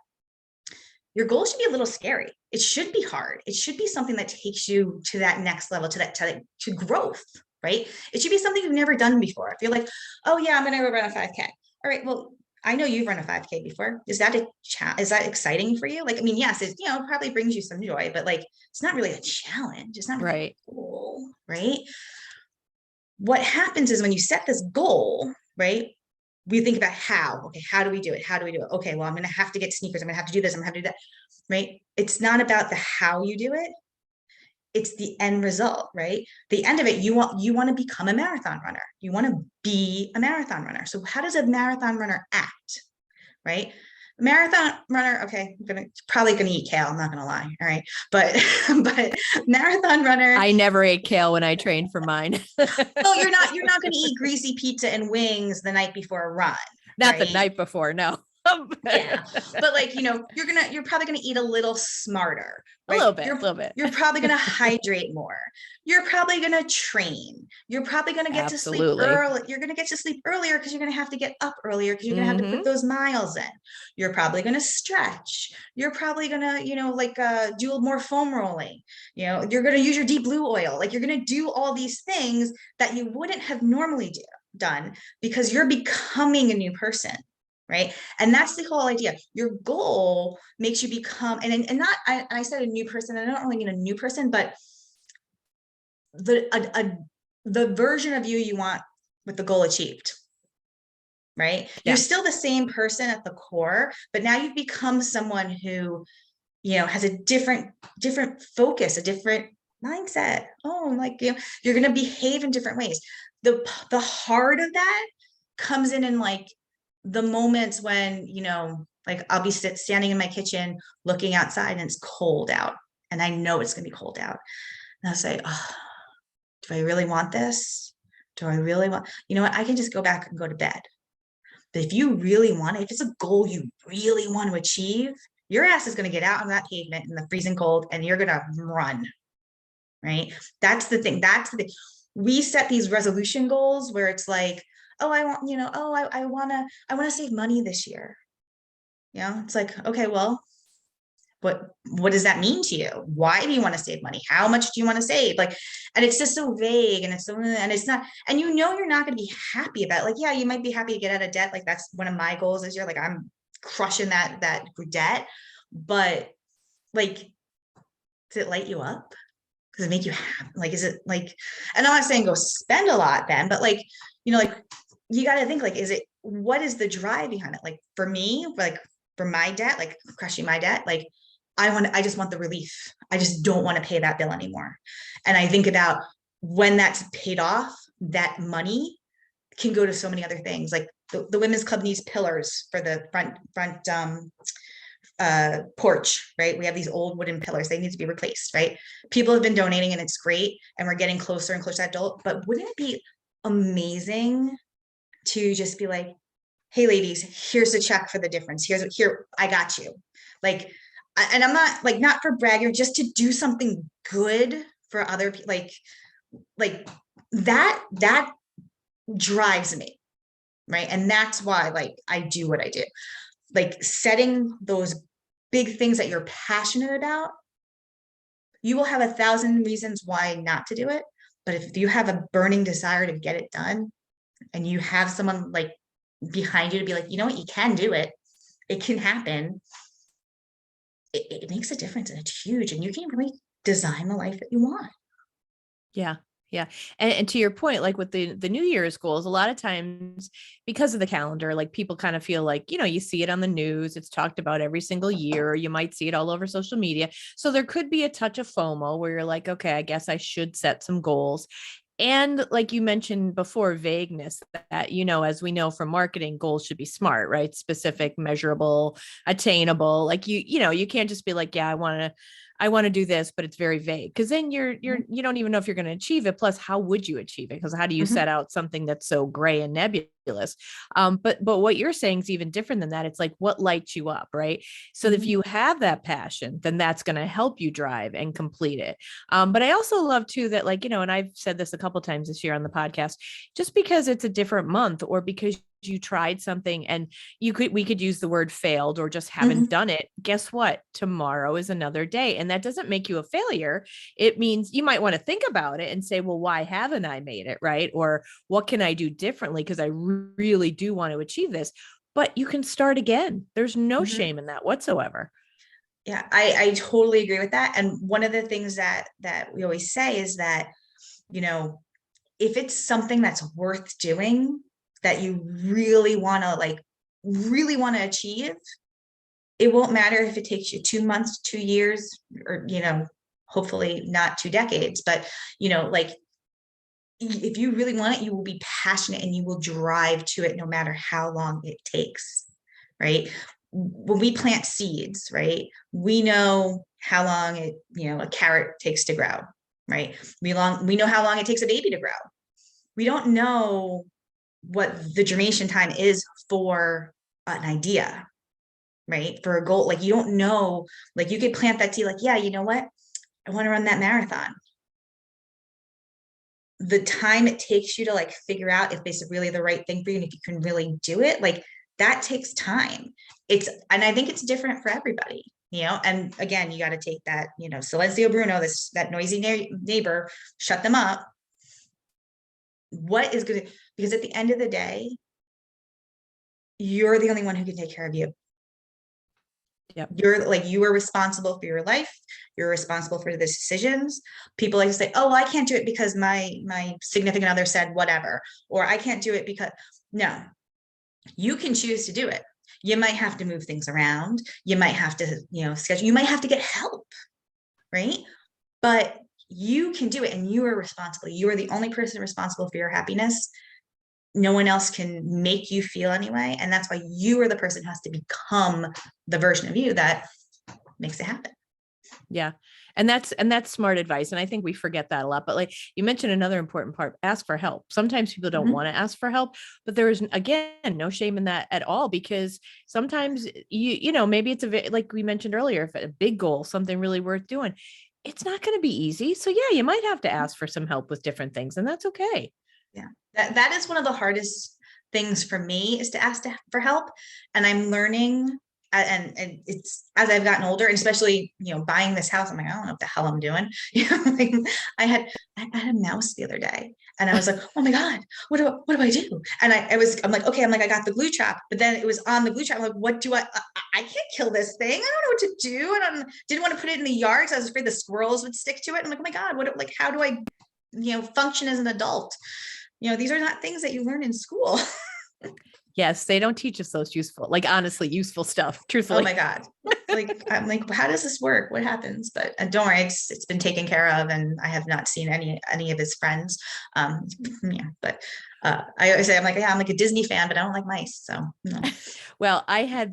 S2: your goal should be a little scary. It should be hard. It should be something that takes you to that next level, to growth, right? It should be something you've never done before. If you're like, oh yeah, I'm going to go run a 5K. All right, well, I know you've run a 5K before. Is that is that exciting for you? Like, I mean, yes, it probably brings you some joy, but it's not really a challenge. It's not really
S1: right.
S2: a goal, right? What happens is when you set this goal, right? We think about okay, how do we do it? Okay, well, I'm going to have to get sneakers. I'm going to have to do this. I'm going to have to do that, right? It's not about the how you do it. It's the end result, right? The end of it, you want to become a marathon runner. You want to be a marathon runner. So how does a marathon runner act, right? Marathon runner, okay, probably gonna eat kale, I'm not gonna lie. All right. But marathon runner.
S1: I never ate kale when I trained for mine.
S2: Well, you're not gonna eat greasy pizza and wings the night before a run.
S1: Not right? The night before, no.
S2: Yeah, but you're probably gonna eat a little smarter, right?
S1: A little bit.
S2: You're probably gonna hydrate more. You're probably gonna train. You're probably gonna get to sleep early. You're gonna get to sleep earlier because you're gonna have to get up earlier because you're gonna have to put those miles in. You're probably gonna stretch. You're probably gonna do more foam rolling. You're gonna use your deep blue oil. You're gonna do all these things that you wouldn't have normally done because you're becoming a new person. Right. And that's the whole idea. Your goal makes you become, and not, I said a new person, I don't really mean a new person, but the version of you want with the goal achieved. Right. Yeah. You're still the same person at the core, but now you've become someone who, has a different focus, a different mindset. Oh, you're going to behave in different ways. the heart of that comes in like the moments when, like I'll be standing in my kitchen looking outside and it's cold out and I know it's going to be cold out. And I'll say, oh, do I really want this? Do I really want, you know what? I can just go back and go to bed. But if you really want it, if it's a goal you really want to achieve, your ass is going to get out on that pavement in the freezing cold and you're going to run, right? That's the thing. That's the thing. We set these resolution goals where it's like, oh, I want, I want to save money this year. It's like, okay, well, what does that mean to you? Why do you want to save money? How much do you want to save? Like, and it's just so vague and it's not, and you're not going to be happy about it. Like, yeah, you might be happy to get out of debt. Like that's one of my goals this year. Like I'm crushing that debt, but like, does it light you up? Does it make you happy? Like, is it like, and I'm not saying go spend a lot then, but like, like you got to think like, what is the drive behind it? Like for me, like for my debt, like crushing my debt, like I just want the relief. I just don't want to pay that bill anymore. And I think about when that's paid off, that money can go to so many other things. Like the women's club needs pillars for the front porch, right? We have these old wooden pillars. They need to be replaced, right? People have been donating and it's great. And we're getting closer and closer to that adult, but wouldn't it be amazing to just be like, hey ladies, here's the check for the difference. Here, I got you. Like, and I'm not like, not for bragging, just to do something good for other people. Like that drives me. Right. And that's why, like, I do what I do, like setting those big things that you're passionate about. You will have 1,000 reasons why not to do it. But if you have a burning desire to get it done and you have someone like behind you to be like, you know what, you can do it. It can happen. It makes a difference and it's huge. And you can really design the life that you want.
S1: Yeah. Yeah. And to your point, like with the New Year's goals, a lot of times because of the calendar, like people kind of feel like, you see it on the news, it's talked about every single year, or you might see it all over social media. So there could be a touch of FOMO where you're like, okay, I guess I should set some goals. And like you mentioned before, vagueness that, as we know from marketing, goals should be smart, right? Specific, measurable, attainable. Like you can't just be like, yeah, I want to do this, but it's very vague. Cause then you don't even know if you're going to achieve it. Plus, how would you achieve it? Because how do you set out something that's so gray and nebulous? But what you're saying is even different than that. It's like what lights you up, right? So if you have that passion, then that's going to help you drive and complete it. But I also love too that, like, and I've said this a couple times this year on the podcast, just because it's a different month or because you tried something and we could use the word failed or just haven't done it. Guess what? Tomorrow is another day. And that doesn't make you a failure. It means you might want to think about it and say, well, why haven't I made it? Right. Or what can I do differently? Because I really do want to achieve this, but you can start again. There's no shame in that whatsoever.
S2: Yeah, I totally agree with that. And one of the things that we always say is that, if it's something that's worth doing, that you really want to achieve, it won't matter if it takes you 2 months, 2 years, or, hopefully not 2 decades, but, like if you really want it, you will be passionate and you will drive to it no matter how long it takes. Right. When we plant seeds, right, we know how long a carrot takes to grow, right? We know how long it takes a baby to grow. We don't know what the germination time is for an idea, right? For a goal. Like you don't know, like you could plant that seed, like, yeah, you know what? I want to run that marathon. The time it takes you to like figure out if this is really the right thing for you and if you can really do it, like that takes time. And I think it's different for everybody, and again, you got to take that, Silencio Bruno, that noisy neighbor, shut them up. What is good? Because at the end of the day, you're the only one who can take care of you.
S1: Yep.
S2: You are responsible for your life. You're responsible for the decisions. People like to say, oh, well, I can't do it because my significant other said whatever, or I can't do it because no, you can choose to do it. You might have to move things around. You might have to, schedule, you might have to get help. Right. But you can do it and you are responsible. You are the only person responsible for your happiness. No one else can make you feel anyway. And that's why you are the person who has to become the version of you that makes it happen.
S1: Yeah. And that's smart advice. And I think we forget that a lot. But like you mentioned, another important part, ask for help. Sometimes people don't
S2: Mhm.
S1: want to ask for help, but there is, again, no shame in that at all, because sometimes maybe it's like we mentioned earlier, if a big goal, something really worth doing, it's not going to be easy. So yeah, you might have to ask for some help with different things, and that's okay.
S2: Yeah, that is one of the hardest things for me, is to ask for help. And I'm learning, and it's as I've gotten older, and especially, buying this house, I'm like, I don't know what the hell I'm doing. Like I had a mouse the other day, and I was like, oh my God, what do I do? And I'm like, okay, I got the glue trap, but then it was on the glue trap. I'm like, what do I can't kill this thing. I don't know what to do. And I didn't want to put it in the yard because I was afraid the squirrels would stick to it. I'm like, oh my God, how do I, function as an adult? These are not things that you learn in school.
S1: Yes, they don't teach us those useful, like honestly, useful stuff,
S2: Oh my
S1: truthfully.
S2: God. Like, I'm like, how does this work? What happens? But don't worry, it's been taken care of, and I have not seen any of his friends. Yeah, but I always say, I'm like, yeah, I'm like a Disney fan, but I don't like mice. So no.
S1: Well, I had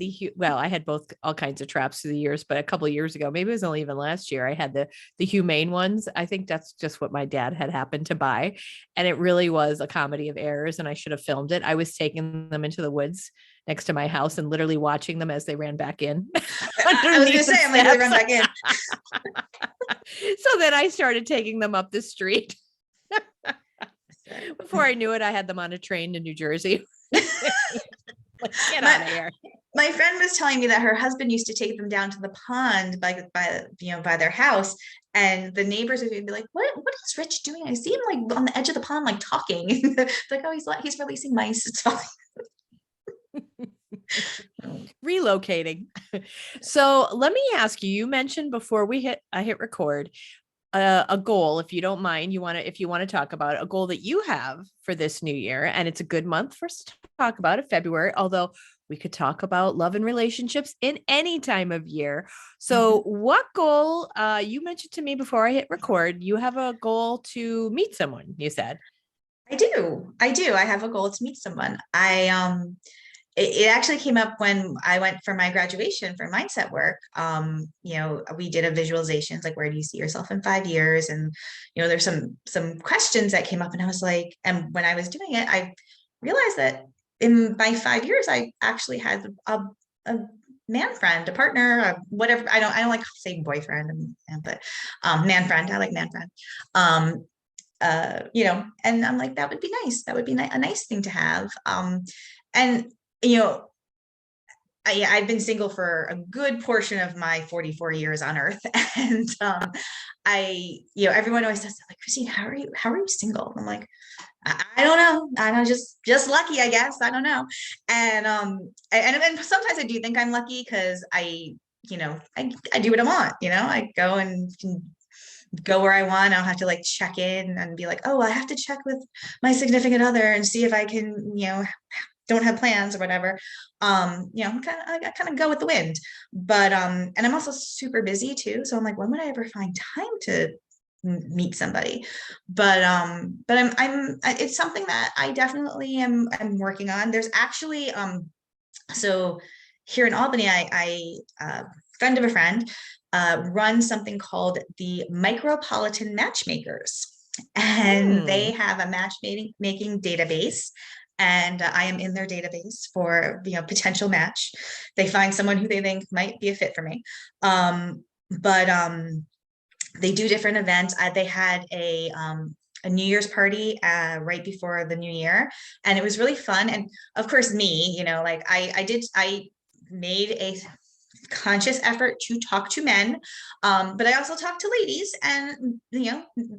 S1: both, all kinds of traps through the years, but a couple of years ago, maybe it was only even last year, I had the humane ones. I think that's just what my dad had happened to buy, and it really was a comedy of errors. And I should have filmed it. I was taking them into the woods next to my house and literally watching them as they ran back in
S2: I was gonna
S1: underneath the
S2: say, I'm like, do they
S1: steps.
S2: run back in?
S1: So then I started taking them up the street. Before I knew it, I had them on a train to New Jersey. Like, get out
S2: my
S1: of here.
S2: my friend was telling me that her husband used to take them down to the pond by their house, and the neighbors would be like, what is Rich doing? I see him like on the edge of the pond, like talking. Like, oh, he's releasing mice. It's fine.
S1: Relocating. So let me ask you, you mentioned before I hit record, a goal, if you don't mind, if you want to talk about it, a goal that you have for this new year. And it's a good month for us to talk about it, February, although we could talk about love and relationships in any time of year. So
S2: Mhm.
S1: what goal, you mentioned to me before I hit record, you have a goal to meet someone, you said.
S2: I do. I have a goal to meet someone. It actually came up when I went for my graduation for mindset work. We did a visualizations, like, where do you see yourself in 5 years? And, there's some questions that came up, and I was like, and when I was doing it, I realized that in my 5 years, I actually had a man friend, a partner, whatever. I don't like saying boyfriend, but man friend. I like man friend. And I'm like, that would be nice. That would be a nice thing to have. And you know, I've been single for a good portion of my 44 years on earth. And everyone always says, like, Christine, how are you single? I'm like, I don't know. I don't know, just lucky, I guess. I don't know. And sometimes I do think I'm lucky, because I do what I want. I go and can go where I want. I don't have to like check in and be like, oh, I have to check with my significant other and see if I can, don't have plans or whatever. I kind of go with the wind. But and I'm also super busy too. So I'm like, when would I ever find time to meet somebody? But it's something that I definitely am working on. There's actually so here in Albany, friend of a friend, runs something called the Micropolitan Matchmakers. And they
S1: Hmm.
S2: have a matchmaking database. And I am in their database for, potential match. They find someone who they think might be a fit for me. But they do different events. They had a New Year's party right before the new year, and it was really fun. And of course, me, like I made a conscious effort to talk to men, but I also talked to ladies, and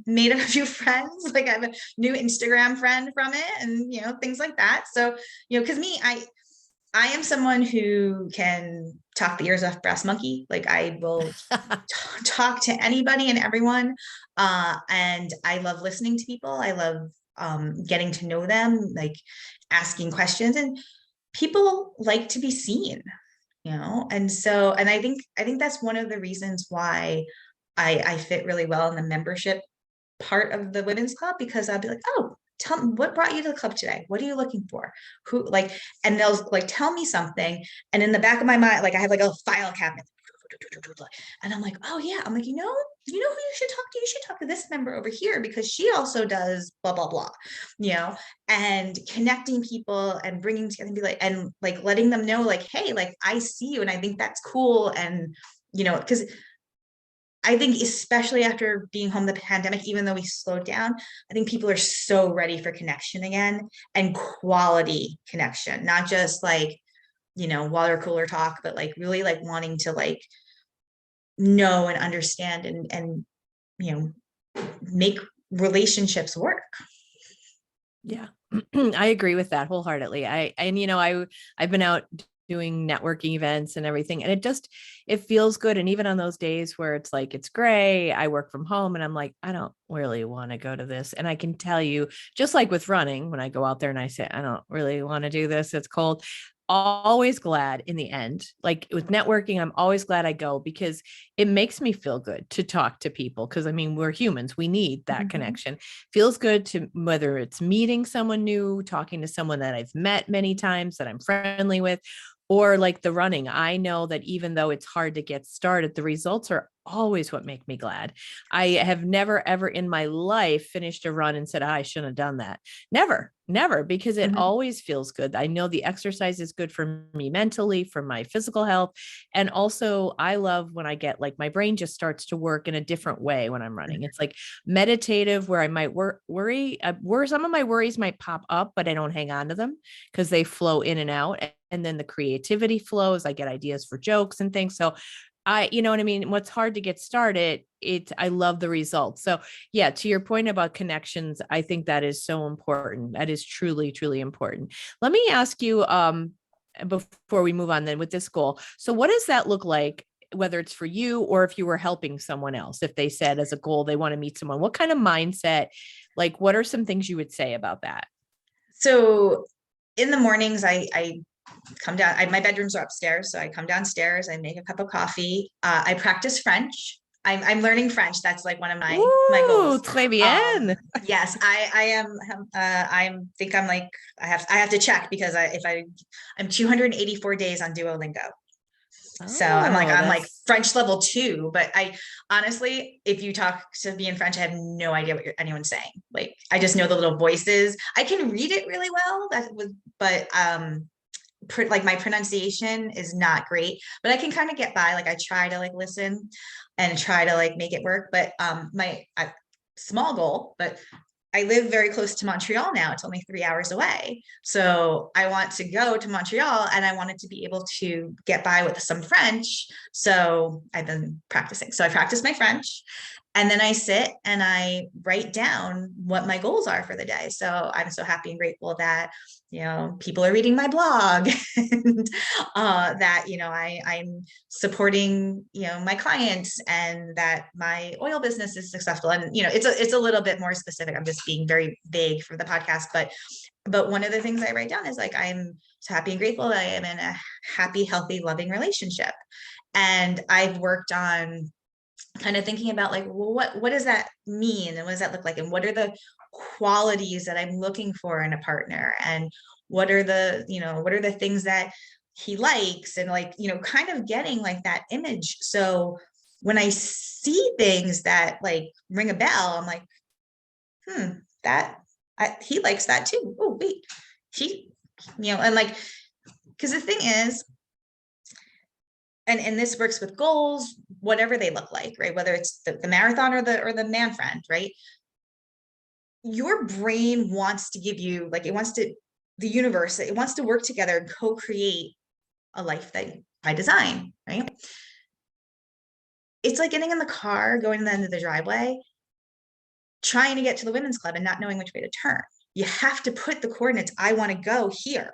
S2: made a few friends. Like, I have a new Instagram friend from it, and things like that. So because me, I am someone who can talk the ears off brass monkey. Like, I will talk to anybody and everyone. And I love listening to people. I love getting to know them, like asking questions. And people like to be seen. And I think that's one of the reasons why I fit really well in the membership part of the women's club, because I'll be like, oh, tell me what brought you to the club today. What are you looking for? Who like, and they'll like tell me something. And in the back of my mind, like I have like a file cabinet. And I'm like, oh yeah. I'm like, who you should talk to? You should talk to this member over here because she also does blah, blah, blah, and connecting people and bringing together and be like, and like letting them know like, hey, like I see you and I think that's cool. And, because I think especially after being home the pandemic, even though we slowed down, I think people are so ready for connection again, and quality connection, not just like, water cooler talk, but like really like wanting to like know and understand and make relationships work.
S1: Yeah. I agree with that wholeheartedly. I've been out doing networking events and everything, and it feels good. And even on those days where it's like it's gray, I work from home and I'm like, I don't really want to go to this. And I can tell you, just like with running, when I go out there and I say, I don't really want to do this, it's cold. Always glad in the end. Like with networking, I'm always glad I go because it makes me feel good to talk to people. Cause I mean, we're humans, we need that connection. Feels good to, whether it's meeting someone new, talking to someone that I've met many times that I'm friendly with, or like the running. I know that even though it's hard to get started, the results are always what make me glad. I have never, ever in my life finished a run and said, I shouldn't have done that. Never, because it always feels good. I know the exercise is good for me mentally, for my physical health. And also, I love when I get like my brain just starts to work in a different way when I'm running. It's like meditative, where I might worry, where some of my worries might pop up, but I don't hang on to them because they flow in and out. And then the creativity flows. I get ideas for jokes and things. So you know what I mean? What's hard to get started, I love the results. So yeah, to your point about connections, I think that is so important. That is truly, truly important. Let me ask you, before we move on then with this goal. So what does that look like, whether it's for you or if you were helping someone else, if they said as a goal, they want to meet someone, what kind of mindset, like, what are some things you would say about that?
S2: So in the mornings, I come down. My bedrooms are upstairs, so I come downstairs. I make a cup of coffee. I practice French. I'm learning French. That's like one of my
S1: Ooh,
S2: goals.
S1: très bien.
S2: Yes, I am. Think I'm like I have to check because I'm 284 days on Duolingo. So
S1: Oh,
S2: I'm like
S1: that's
S2: French level 2, but I honestly, if you talk to me in French, I have no idea what anyone's saying. Like I just know the little voices. I can read it really well. But like my pronunciation is not great, but I can kind of get by. Like I try to like listen and try to like make it work. But small goal, but I live very close to Montreal now. It's only 3 hours away. So I want to go to Montreal and I wanted to be able to get by with some French. So I've been practicing. So I practice my French and then I sit and I write down what my goals are for the day. So I'm so happy and grateful that, people are reading my blog and that, I'm supporting, my clients and that my oil business is successful. And, it's a little bit more specific. I'm just being very vague for the podcast, but one of the things I write down is like, I'm so happy and grateful that I am in a happy, healthy, loving relationship. And I've worked on kind of thinking about like, well, what does that mean? And what does that look like? And what are the qualities that I'm looking for in a partner? And what are the things that he likes? And like, kind of getting like that image. So when I see things that like ring a bell, I'm like, that he likes that too. Oh, wait, he, and like, because the thing is, and this works with goals, whatever they look like, right? Whether it's the marathon or the man friend, right? Your brain wants to give you, like, the universe, it wants to work together and co-create a life that I design, right? It's like getting in the car, going to the end of the driveway, trying to get to the women's club and not knowing which way to turn. You have to put the coordinates, I want to go here,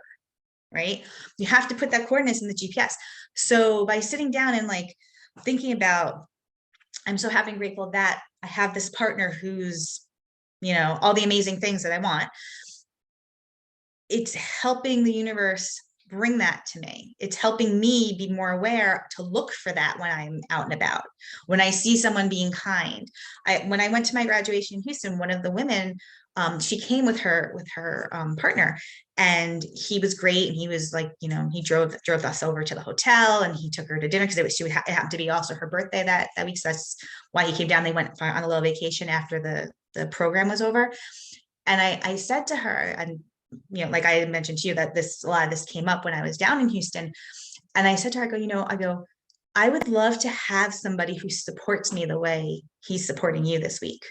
S2: right? You have to put that coordinates in the GPS. So by sitting down and like thinking about, I'm so happy and grateful that I have this partner who's, all the amazing things that I want. It's helping the universe bring that to me. It's helping me be more aware to look for that when I'm out and about. When I see someone being kind. When I went to my graduation in Houston, one of the women, she came with her partner, and he was great. And he was like, he drove us over to the hotel, and he took her to dinner because it happened to be also her birthday that week. So that's why he came down. They went on a little vacation after the program was over. And I said to her, and like I had mentioned to you that a lot of this came up when I was down in Houston. And I said to her, I would love to have somebody who supports me the way he's supporting you this week,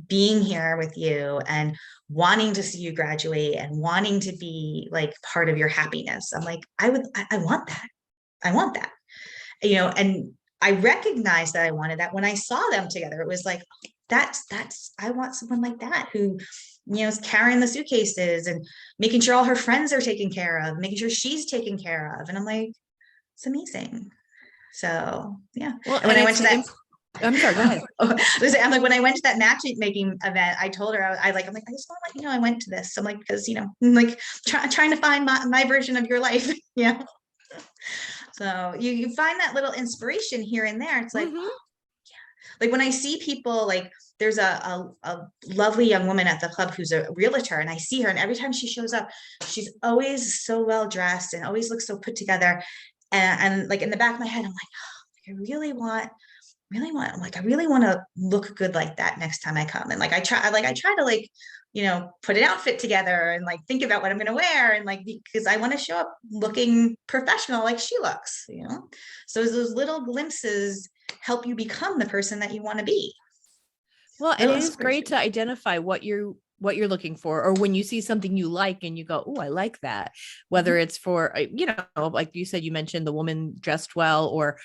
S2: being here with you and wanting to see you graduate and wanting to be like part of your happiness. I'm like, I want that. I want that, and I recognized that I wanted that when I saw them together. It was like, I want someone like that who, is carrying the suitcases and making sure all her friends are taken care of, making sure she's taken care of. And I'm like, it's amazing. So, yeah.
S1: Well,
S2: And when I went to that,
S1: I'm sorry, go ahead.
S2: I'm like, when I went to that matchmaking event, I told her, I'm like, I just want to let you know I went to this. I'm like, because, I'm like trying to find my version of your life. Yeah. So you find that little inspiration here and there. It's like, oh, yeah. Like when I see people, like there's a lovely young woman at the club who's a realtor, and I see her, and every time she shows up, she's always so well dressed and always looks so put together. And like in the back of my head, I'm like, oh, I really want, I really want to look good like that next time I come. And like, I try to like, put an outfit together and like think about what I'm going to wear. And like, because I want to show up looking professional, like she looks, so those little glimpses help you become the person that you want to be.
S1: Well, and it is great to identify what you're looking for, or when you see something you like and you go, oh, I like that, whether it's for, like you said, you mentioned the woman dressed well, or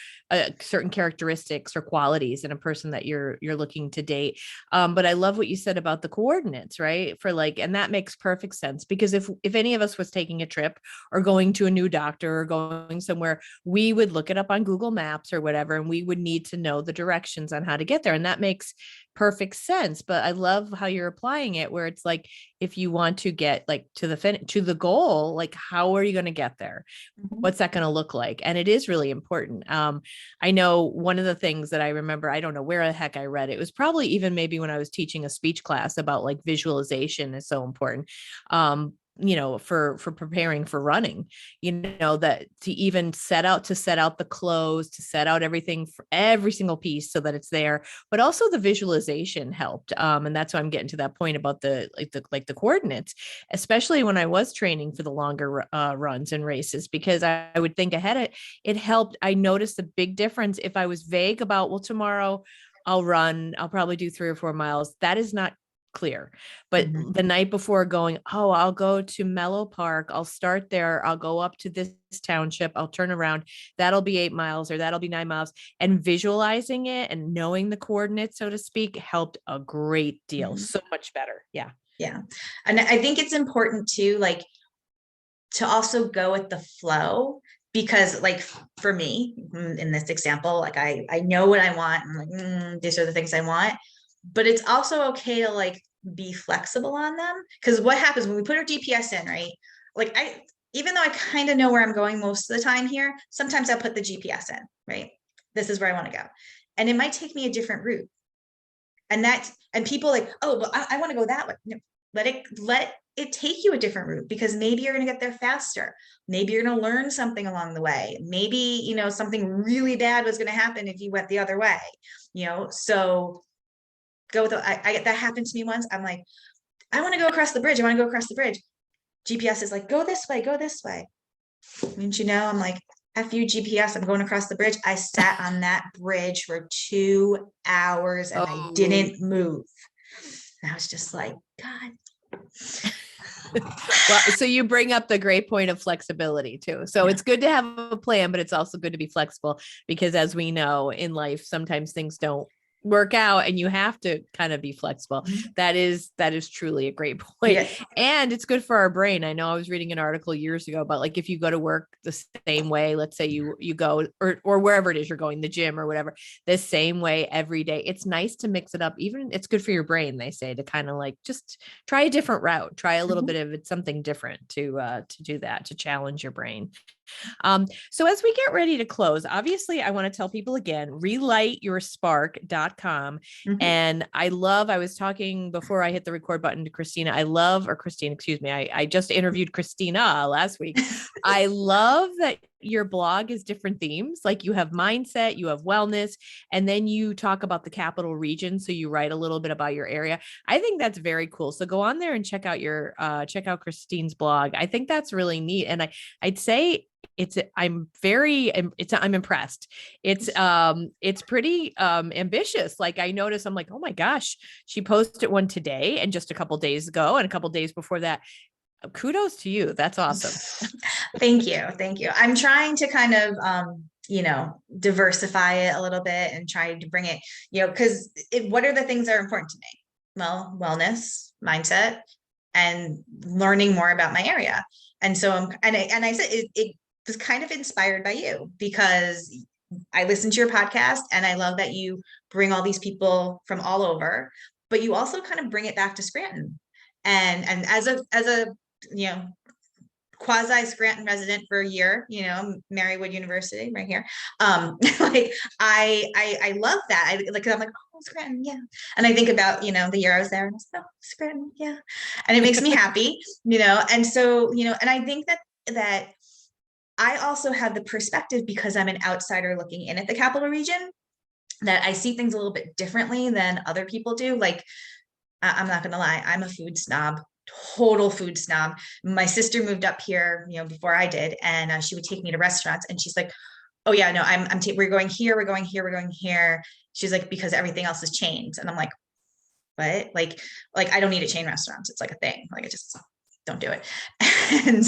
S1: certain characteristics or qualities in a person that you're looking to date. But I love what you said about the coordinates, right? For like, and that makes perfect sense, because if any of us was taking a trip or going to a new doctor or going somewhere, we would look it up on Google Maps or whatever, and we would need to know the directions on how to get there. And that makes perfect sense. But I love how you're applying it, where it's like, if you want to get like to the goal, like how are you going to get there? What's that going to look like? And it is really important. I know one of the things that I remember, I don't know where the heck I read it. It was probably even maybe when I was teaching a speech class about like visualization is so important. For preparing for running, that to even set out the clothes, to set out everything for every single piece so that it's there, but also the visualization helped. And that's why I'm getting to that point about the coordinates, especially when I was training for the longer runs and races, because I would think ahead. It helped. I noticed a big difference if I was vague about, well, tomorrow I'll probably do 3 or 4 miles. That is not clear. But the night before, going, oh, I'll go to Mellow Park, I'll start there, I'll go up to this township, I'll turn around, that'll be 8 miles or that'll be 9 miles, and visualizing it and knowing the coordinates, so to speak, helped a great deal. So much better. Yeah
S2: And I think it's important too, like, to also go with the flow, because like for me in this example, like I know what I want, and like these are the things I want, but it's also okay to like be flexible on them. Because what happens when we put our GPS in, right? Like even though I kind of know where I'm going most of the time here, sometimes I'll put the GPS in, right? This is where I want to go. And it might take me a different route. And people like, oh, well, I want to go that way. No, let it take you a different route, because maybe you're going to get there faster. Maybe you're going to learn something along the way. Maybe, something really bad was going to happen if you went the other way, so go with that happened to me once. I'm like, I want to go across the bridge. I want to go across the bridge. GPS is like, go this way, go this way. Didn't you know? I'm like, F you GPS, I'm going across the bridge. I sat on that bridge for 2 hours and I didn't move. And I was just like, God.
S1: Well, so you bring up the great point of flexibility too. So it's good to have a plan, but it's also good to be flexible, because as we know in life, sometimes things don't work out and you have to kind of be flexible.
S2: Mhm.
S1: That is truly a great point.
S2: Yeah.
S1: And it's good for our brain. I know I was reading an article years ago about like if you go to work the same way, let's say you go or wherever it is you're going, the gym or whatever, the same way every day. It's nice to mix it up. Even it's good for your brain, they say, to kind of like just try a different route, try a little
S2: Mhm.
S1: bit of it's something different to do that, to challenge your brain. So as we get ready to close, obviously I want to tell people again, relightYourSpark.com.
S2: Mhm.
S1: And I was talking before I hit the record button to Christina. or Christine, excuse me. I just interviewed Christina last week. I love that your blog is different themes. Like you have mindset, you have wellness, and then you talk about the capital region. So you write a little bit about your area. I think that's very cool. So go on there and check out Christine's blog. I think that's really neat. And I'd say I'm impressed. It's pretty ambitious. Like I noticed, I'm like, oh my gosh, she posted one today and just a couple days ago and a couple days before that. Kudos to you. That's awesome.
S2: Thank you. Thank you. I'm trying to kind of, diversify it a little bit and try to bring it, because what are the things that are important to me? Well, wellness, mindset, and learning more about my area. And so I said it was kind of inspired by you because I listen to your podcast and I love that you bring all these people from all over, but you also kind of bring it back to Scranton. And as a you know quasi Scranton resident for a year, Marywood University right here. Like I love that. I'm like, oh, Scranton, yeah. And I think about, the year I was there and I was like, oh, Scranton, yeah. And it makes me happy, and so, and I think that I also have the perspective because I'm an outsider looking in at the capital region, that I see things a little bit differently than other people do. Like, I'm not gonna lie, I'm a food snob, total food snob. My sister moved up here, before I did, and she would take me to restaurants, and she's like, "Oh yeah, no, we're going here, we're going here, we're going here." She's like, "Because everything else is chains," and I'm like, "What?" Like I don't need a chain restaurants. It's like a thing. Like I just don't do it. and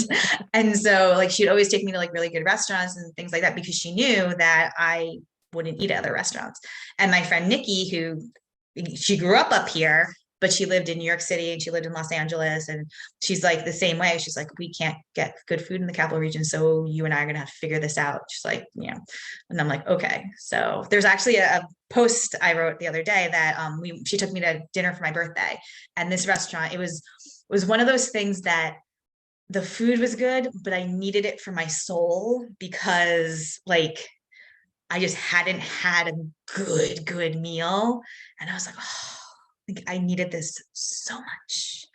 S2: and so like she'd always take me to like really good restaurants and things like that because she knew that I wouldn't eat at other restaurants. And my friend Nikki, who she grew up here, but she lived in New York City and she lived in Los Angeles. And she's like the same way. She's like, we can't get good food in the capital region. So you and I are going to have to figure this out. She's like, and I'm like, okay. So there's actually a post I wrote the other day that she took me to dinner for my birthday. And this restaurant, it was one of those things that the food was good, but I needed it for my soul because like I just hadn't had a good meal. And I was like, oh, I needed this so much.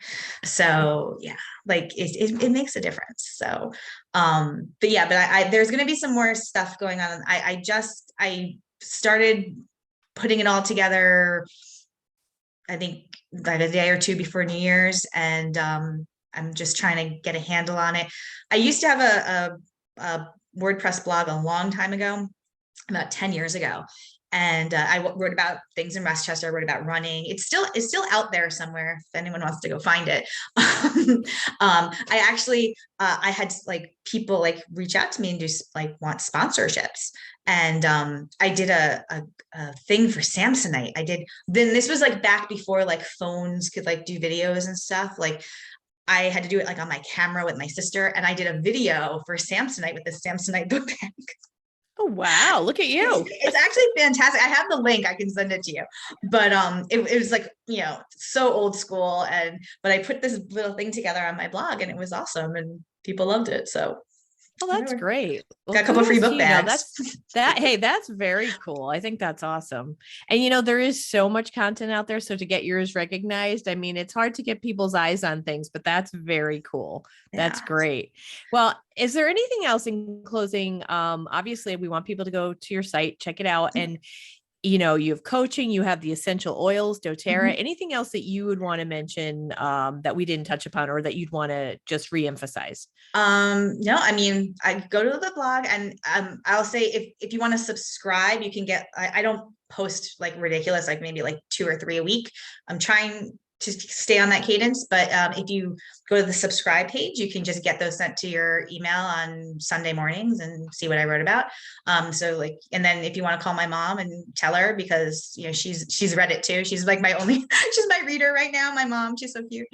S2: So yeah, like it makes a difference. So, but yeah, but there's going to be some more stuff going on. I started putting it all together, I think like a day or two before New Year's. And, I'm just trying to get a handle on it. I used to have a WordPress blog a long time ago, about 10 years ago. And I wrote about things in Westchester. I wrote about running. It's still out there somewhere if anyone wants to go find it. I actually I had like people like reach out to me and just like want sponsorships. And I did a thing for Samsonite. Then this was like back before like phones could like do videos and stuff. Like I had to do it like on my camera with my sister, and I did a video for Samsonite with the Samsonite book bag.
S1: Oh wow, look at you.
S2: It's actually fantastic. I have the link. I can send it to you. But it was like, so old school. But I put this little thing together on my blog and it was awesome and people loved it. So
S1: Well, that's
S2: whatever.
S1: great. Well,
S2: Got a couple of free
S1: kudos to
S2: book
S1: you. Now
S2: bags.
S1: hey, that's very cool. I think that's awesome. And there is so much content out there. So to get yours recognized, I mean, it's hard to get people's eyes on things, but that's very cool. That's
S2: Yeah.
S1: great. Well, is there anything else in closing? Obviously, we want people to go to your site, check it out. And you have coaching, you have the essential oils, doTERRA,
S2: Mhm.
S1: anything else that you would want to mention that we didn't touch upon or that you'd want to just reemphasize?
S2: No, I mean, I go to the blog and I'll say if you want to subscribe, you can get, I don't post like ridiculous, like maybe like 2 or 3 a week. I'm trying to stay on that cadence. But if you go to the subscribe page, you can just get those sent to your email on Sunday mornings and see what I wrote about. So like, and then if you want to call my mom and tell her, because you know she's read it too. She's like my only she's my reader right now. My mom, she's so cute.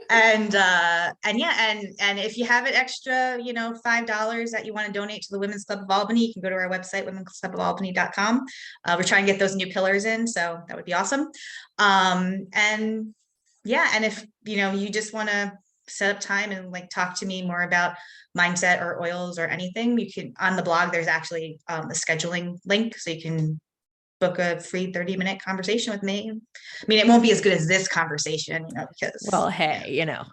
S2: And yeah, and if you have an extra, you know, $5 that you want to donate to the Women's Club of Albany, you can go to our website, womensclubofalbany.com. We're trying to get those new pillars in, so that would be awesome. And yeah, and if you know you just want to set up time and like talk to me more about mindset or oils or anything, you can, on the blog there's actually a scheduling link, so you can book a free 30-minute conversation with me. I mean, it won't be as good as this conversation, you know, because
S1: Well, hey, you know,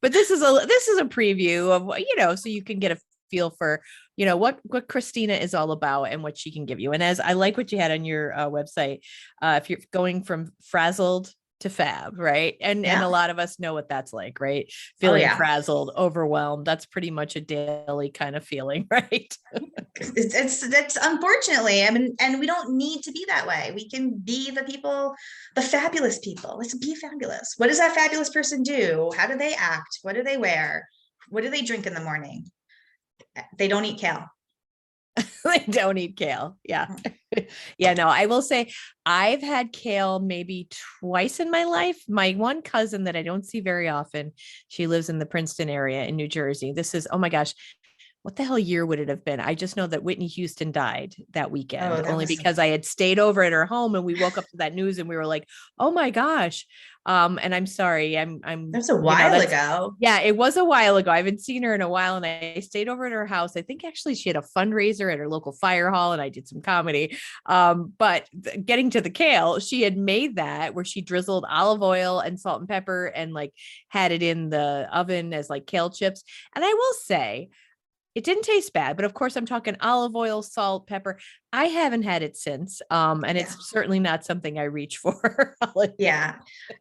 S1: but this is a preview of what, you know, so you can get a feel for, you know, what Christina is all about and what she can give you. And as I like what you had on your website, if you're going from frazzled to fab, right? And a
S2: yeah.
S1: lot of us know what that's like, right?
S2: Oh
S1: Feeling
S2: yeah.
S1: frazzled, overwhelmed. That's pretty much a daily kind of feeling, right?
S2: It's unfortunately, I mean, and we don't need to be that way. We can be the people, the fabulous people. Let's be fabulous. What does that fabulous person do? How do they act? What do they wear? What do they drink in the morning? They don't eat kale.
S1: They don't eat kale. Yeah. Yeah, no, I will say I've had kale maybe twice in my life. My one cousin that I don't see very often, she lives in the Princeton area in New Jersey. This is, oh my gosh, what the hell year would it have been? I just know that Whitney Houston died that weekend,
S2: Oh, that
S1: only
S2: was
S1: because I had stayed over at her home and we woke up to that news and we were like, oh my gosh. And I'm sorry,
S2: that's a
S1: you know,
S2: while ago.
S1: yeah, it was a while ago. I haven't seen her in a while, and I stayed over at her house. I think actually she had a fundraiser at her local fire hall, and I did some comedy. But getting to the kale, she had made that where she drizzled olive oil and salt and pepper and like had it in the oven as like kale chips. And I will say, it didn't taste bad, but of course I'm talking olive oil, salt, pepper. I haven't had it since. And
S2: Yeah.
S1: it's certainly not something I reach for.
S2: Yeah.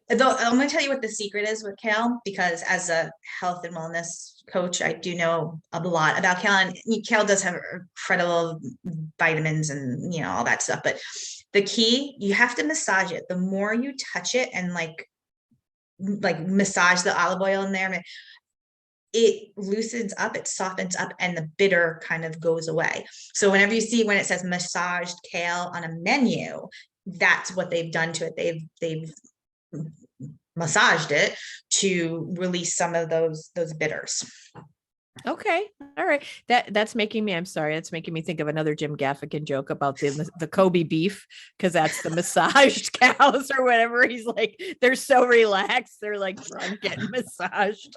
S2: Though I'm going to tell you what the secret is with kale, because as a health and wellness coach, I do know a lot about kale, and kale does have incredible vitamins and, you know, all that stuff. But the key, you have to massage it. The more you touch it and like massage the olive oil in there, it loosens up, it softens up, and the bitter kind of goes away. So whenever you see when it says massaged kale on a menu, that's what they've done to it. They've massaged it to release some of those bitters.
S1: Okay. All right. That's making me, I'm sorry, that's making me think of another Jim Gaffigan joke about the Kobe beef, because that's the massaged cows or whatever. He's like, they're so relaxed. They're like drunk getting massaged.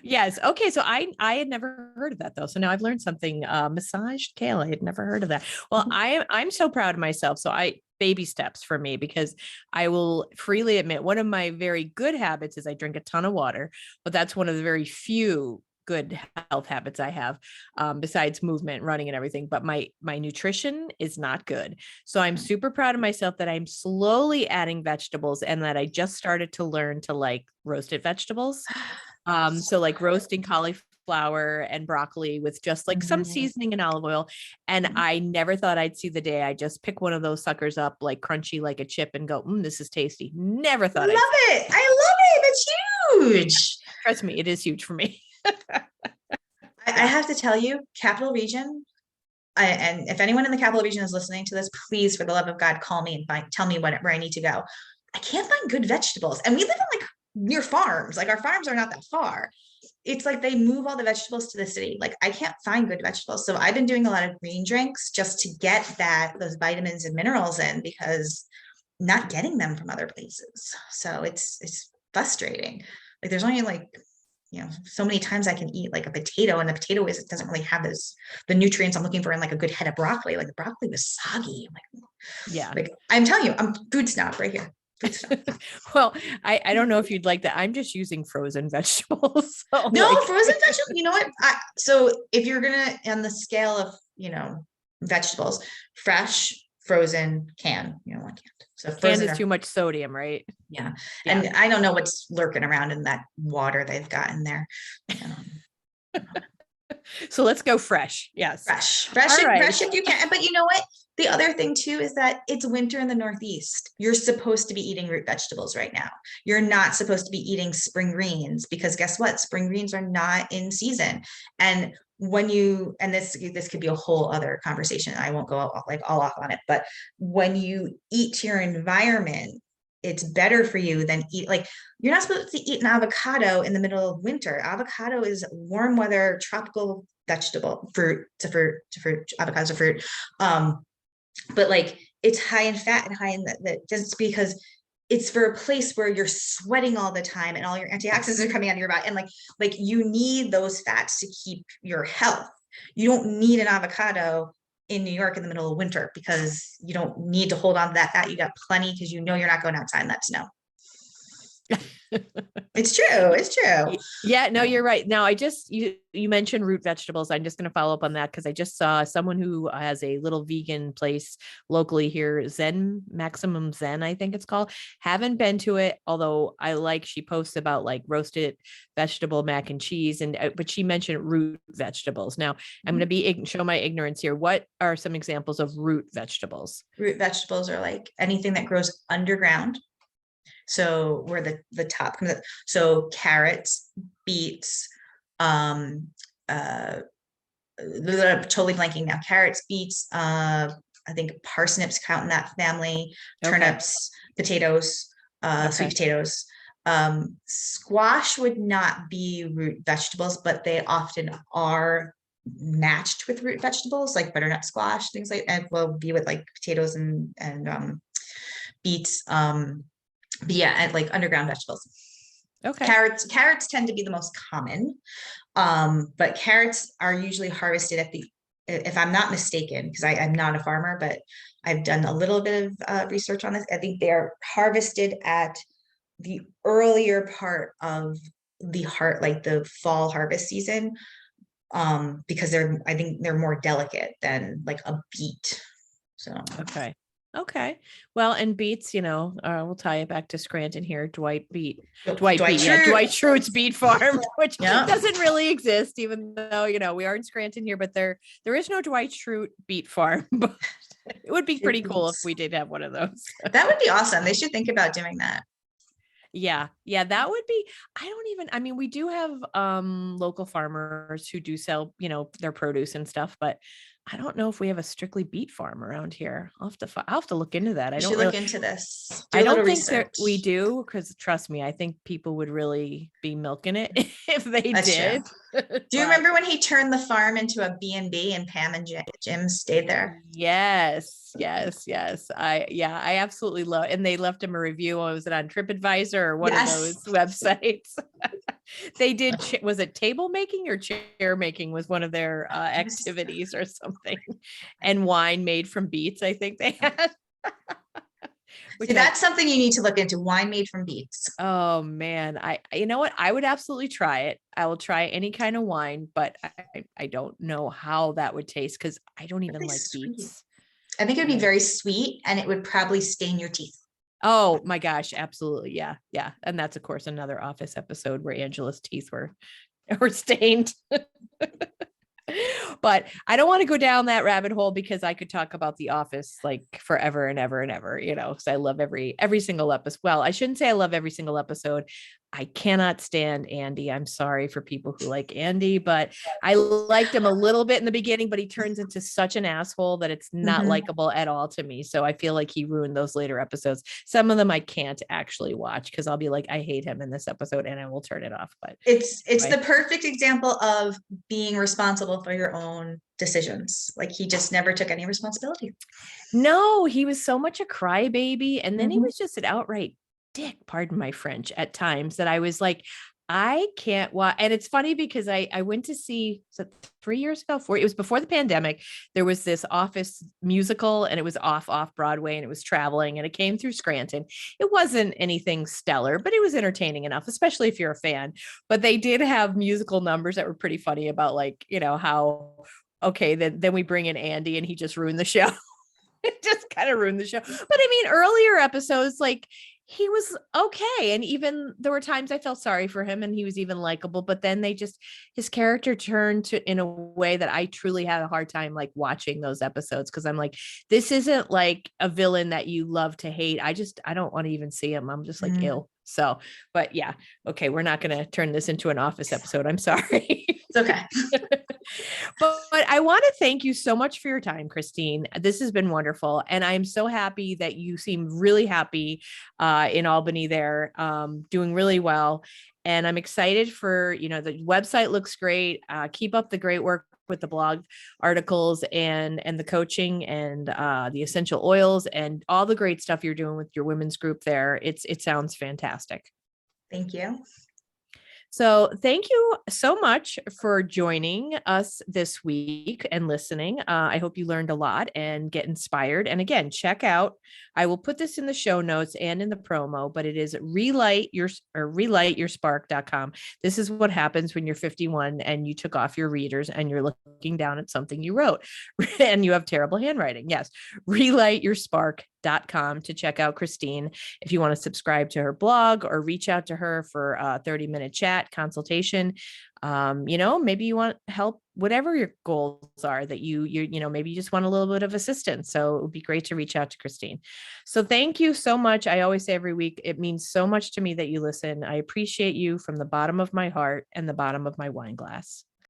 S1: Yes. Okay. So I had never heard of that though. So now I've learned something. Massaged kale. I had never heard of that. Well, I'm so proud of myself. So baby steps for me, because I will freely admit one of my very good habits is I drink a ton of water, but that's one of the very few good health habits I have, besides movement, running and everything. But my nutrition is not good. So I'm super proud of myself that I'm slowly adding vegetables, and that I just started to learn to like roasted vegetables. So like roasting cauliflower and broccoli with just like some seasoning and olive oil. And I never thought I'd see the day. I just pick one of those suckers up, like crunchy, like a chip, and go, this is tasty. Never thought
S2: I love it. I love it. That's huge.
S1: Trust me, it is huge for me.
S2: I have to tell you, Capital Region, and if anyone in the Capital Region is listening to this, please, for the love of God, call me and tell me where I need to go. I can't find good vegetables. And we live in like near farms. Like our farms are not that far. It's like they move all the vegetables to the city. Like I can't find good vegetables. So I've been doing a lot of green drinks just to get those vitamins and minerals in, because not getting them from other places. So it's frustrating. Like there's only like, you know, so many times I can eat like a potato, and the potato doesn't really have the nutrients I'm looking for in like a good head of broccoli. Like the broccoli was soggy. I'm like,
S1: yeah.
S2: Like I'm telling you, I'm food snob right here.
S1: Well, I don't know if you'd like that. I'm just using frozen vegetables. So
S2: no,
S1: like...
S2: frozen vegetables. You know what? So if you're gonna, on the scale of, you know, vegetables, fresh, frozen, canned, you know, one canned. So
S1: canned is too much sodium, right?
S2: Yeah. And I don't know what's lurking around in that water they've got in there.
S1: So let's go fresh. Yes.
S2: Fresh if you can. But you know what? The other thing too is that it's winter in the Northeast. You're supposed to be eating root vegetables right now. You're not supposed to be eating spring greens because guess what? Spring greens are not in season. And when you, and this could be a whole other conversation. I won't go like all off on it, but when you eat to your environment, it's better for you than eat like you're not supposed to eat an avocado in the middle of winter. Avocado is warm weather tropical vegetable fruit to fruit avocados are fruit. But like it's high in fat and high in that just because it's for a place where you're sweating all the time and all your antioxidants are coming out of your body and like you need those fats to keep your health. You don't need an avocado in New York in the middle of winter because you don't need to hold on to that fat. You got plenty because you know you're not going outside in that snow. It's true. It's true.
S1: Yeah, no, you're right. Now, you mentioned root vegetables. I'm just going to follow up on that because I just saw someone who has a little vegan place locally here, Maximum Zen, I think it's called. Haven't been to it, although she posts about like roasted vegetable mac and cheese, but she mentioned root vegetables. Now, I'm going to show my ignorance here. What are some examples of root vegetables?
S2: Root vegetables are like anything that grows underground. So where the top comes up. So carrots, beets, totally blanking now. Carrots, beets, I think parsnips count in that family, turnips, potatoes, sweet potatoes. Squash would not be root vegetables, but they often are matched with root vegetables like butternut squash, things like that will be with like potatoes and beets. But yeah, and like underground vegetables.
S1: Okay.
S2: Carrots tend to be the most common. But carrots are usually harvested if I'm not mistaken, because I'm not a farmer, but I've done a little bit of research on this. I think they are harvested at the earlier part of like the fall harvest season, because I think they're more delicate than like a beet. So
S1: Okay. Well, and beets, we'll tie it back to Scranton here. Dwight Schrute's beet farm, which doesn't really exist, even though, we are in Scranton here, but there is no Dwight Schrute beet farm. But it would be pretty cool if we did have one of those.
S2: That would be awesome. They should think about doing that.
S1: Yeah, that would be, we do have local farmers who do sell, their produce and stuff, but I don't know if we have a strictly beet farm around here. I'll have to look into that. I don't
S2: look into this.
S1: I don't think that we do, because trust me, I think people would really be milking it if they did.
S2: Do you remember when he turned the farm into a B&B and Pam and Jim stayed there?
S1: Yes. I absolutely love it. And they left him a review. Was it on TripAdvisor or one of those websites? They did. Was it table making or chair making was one of their activities or something, and wine made from beets, I think they had.
S2: That's something you need to look into. Wine made from beets.
S1: Oh man, you know what? I would absolutely try it. I will try any kind of wine, but I don't know how that would taste because I don't even like beets.
S2: I think it would be very sweet and it would probably stain your teeth.
S1: Oh my gosh, absolutely. Yeah. And that's of course another Office episode where Angela's teeth were stained. But I don't want to go down that rabbit hole because I could talk about The Office like forever and ever and ever, because I love every single episode. Well, I shouldn't say I love every single episode. I cannot stand Andy. I'm sorry for people who like Andy, but I liked him a little bit in the beginning, but he turns into such an asshole that it's not likable at all to me. So I feel like he ruined those later episodes. Some of them I can't actually watch because I'll be like, I hate him in this episode and I will turn it off. But
S2: it's the perfect example of being responsible for your own decisions. Like he just never took any responsibility.
S1: No, he was so much a crybaby. And then he was just an outright dick, pardon my French, at times that I was like, I can't watch. And it's funny because I went to see, was it 3 years ago? It was before the pandemic. There was this Office musical and it was off Broadway and it was traveling and it came through Scranton. It wasn't anything stellar, but it was entertaining enough, especially if you're a fan. But they did have musical numbers that were pretty funny about like, how, okay, then we bring in Andy and he just ruined the show. It just kind of ruined the show. But I mean, earlier episodes, like he was okay. And even there were times I felt sorry for him and he was even likable, but then his character turned to in a way that I truly had a hard time like watching those episodes. Cause I'm like, this isn't like a villain that you love to hate. I don't want to even see him. I'm just like
S2: Mm,
S1: ill. So, but yeah. Okay. We're not going to turn this into an office episode. I'm sorry.
S2: it's okay.
S1: But I want to thank you so much for your time, Christine. This has been wonderful. And I'm so happy that you seem really happy in Albany there, doing really well. And I'm excited for, the website looks great. Keep up the great work with the blog articles and the coaching and the essential oils and all the great stuff you're doing with your women's group there. It sounds fantastic.
S2: Thank you.
S1: So, thank you so much for joining us this week and listening. I hope you learned a lot and get inspired. And again, check out, I will put this in the show notes and in the promo, but it is relightYourSpark.com. This is what happens when you're 51 and you took off your readers and you're looking down at something you wrote and you have terrible handwriting. Yes, relightYourSpark.com to check out Christine. If you want to subscribe to her blog or reach out to her for a 30-minute chat consultation, maybe you want help, whatever your goals are that maybe you just want a little bit of assistance. So it would be great to reach out to Christine. So thank you so much. I always say every week, it means so much to me that you listen. I appreciate you from the bottom of my heart and the bottom of my wine glass.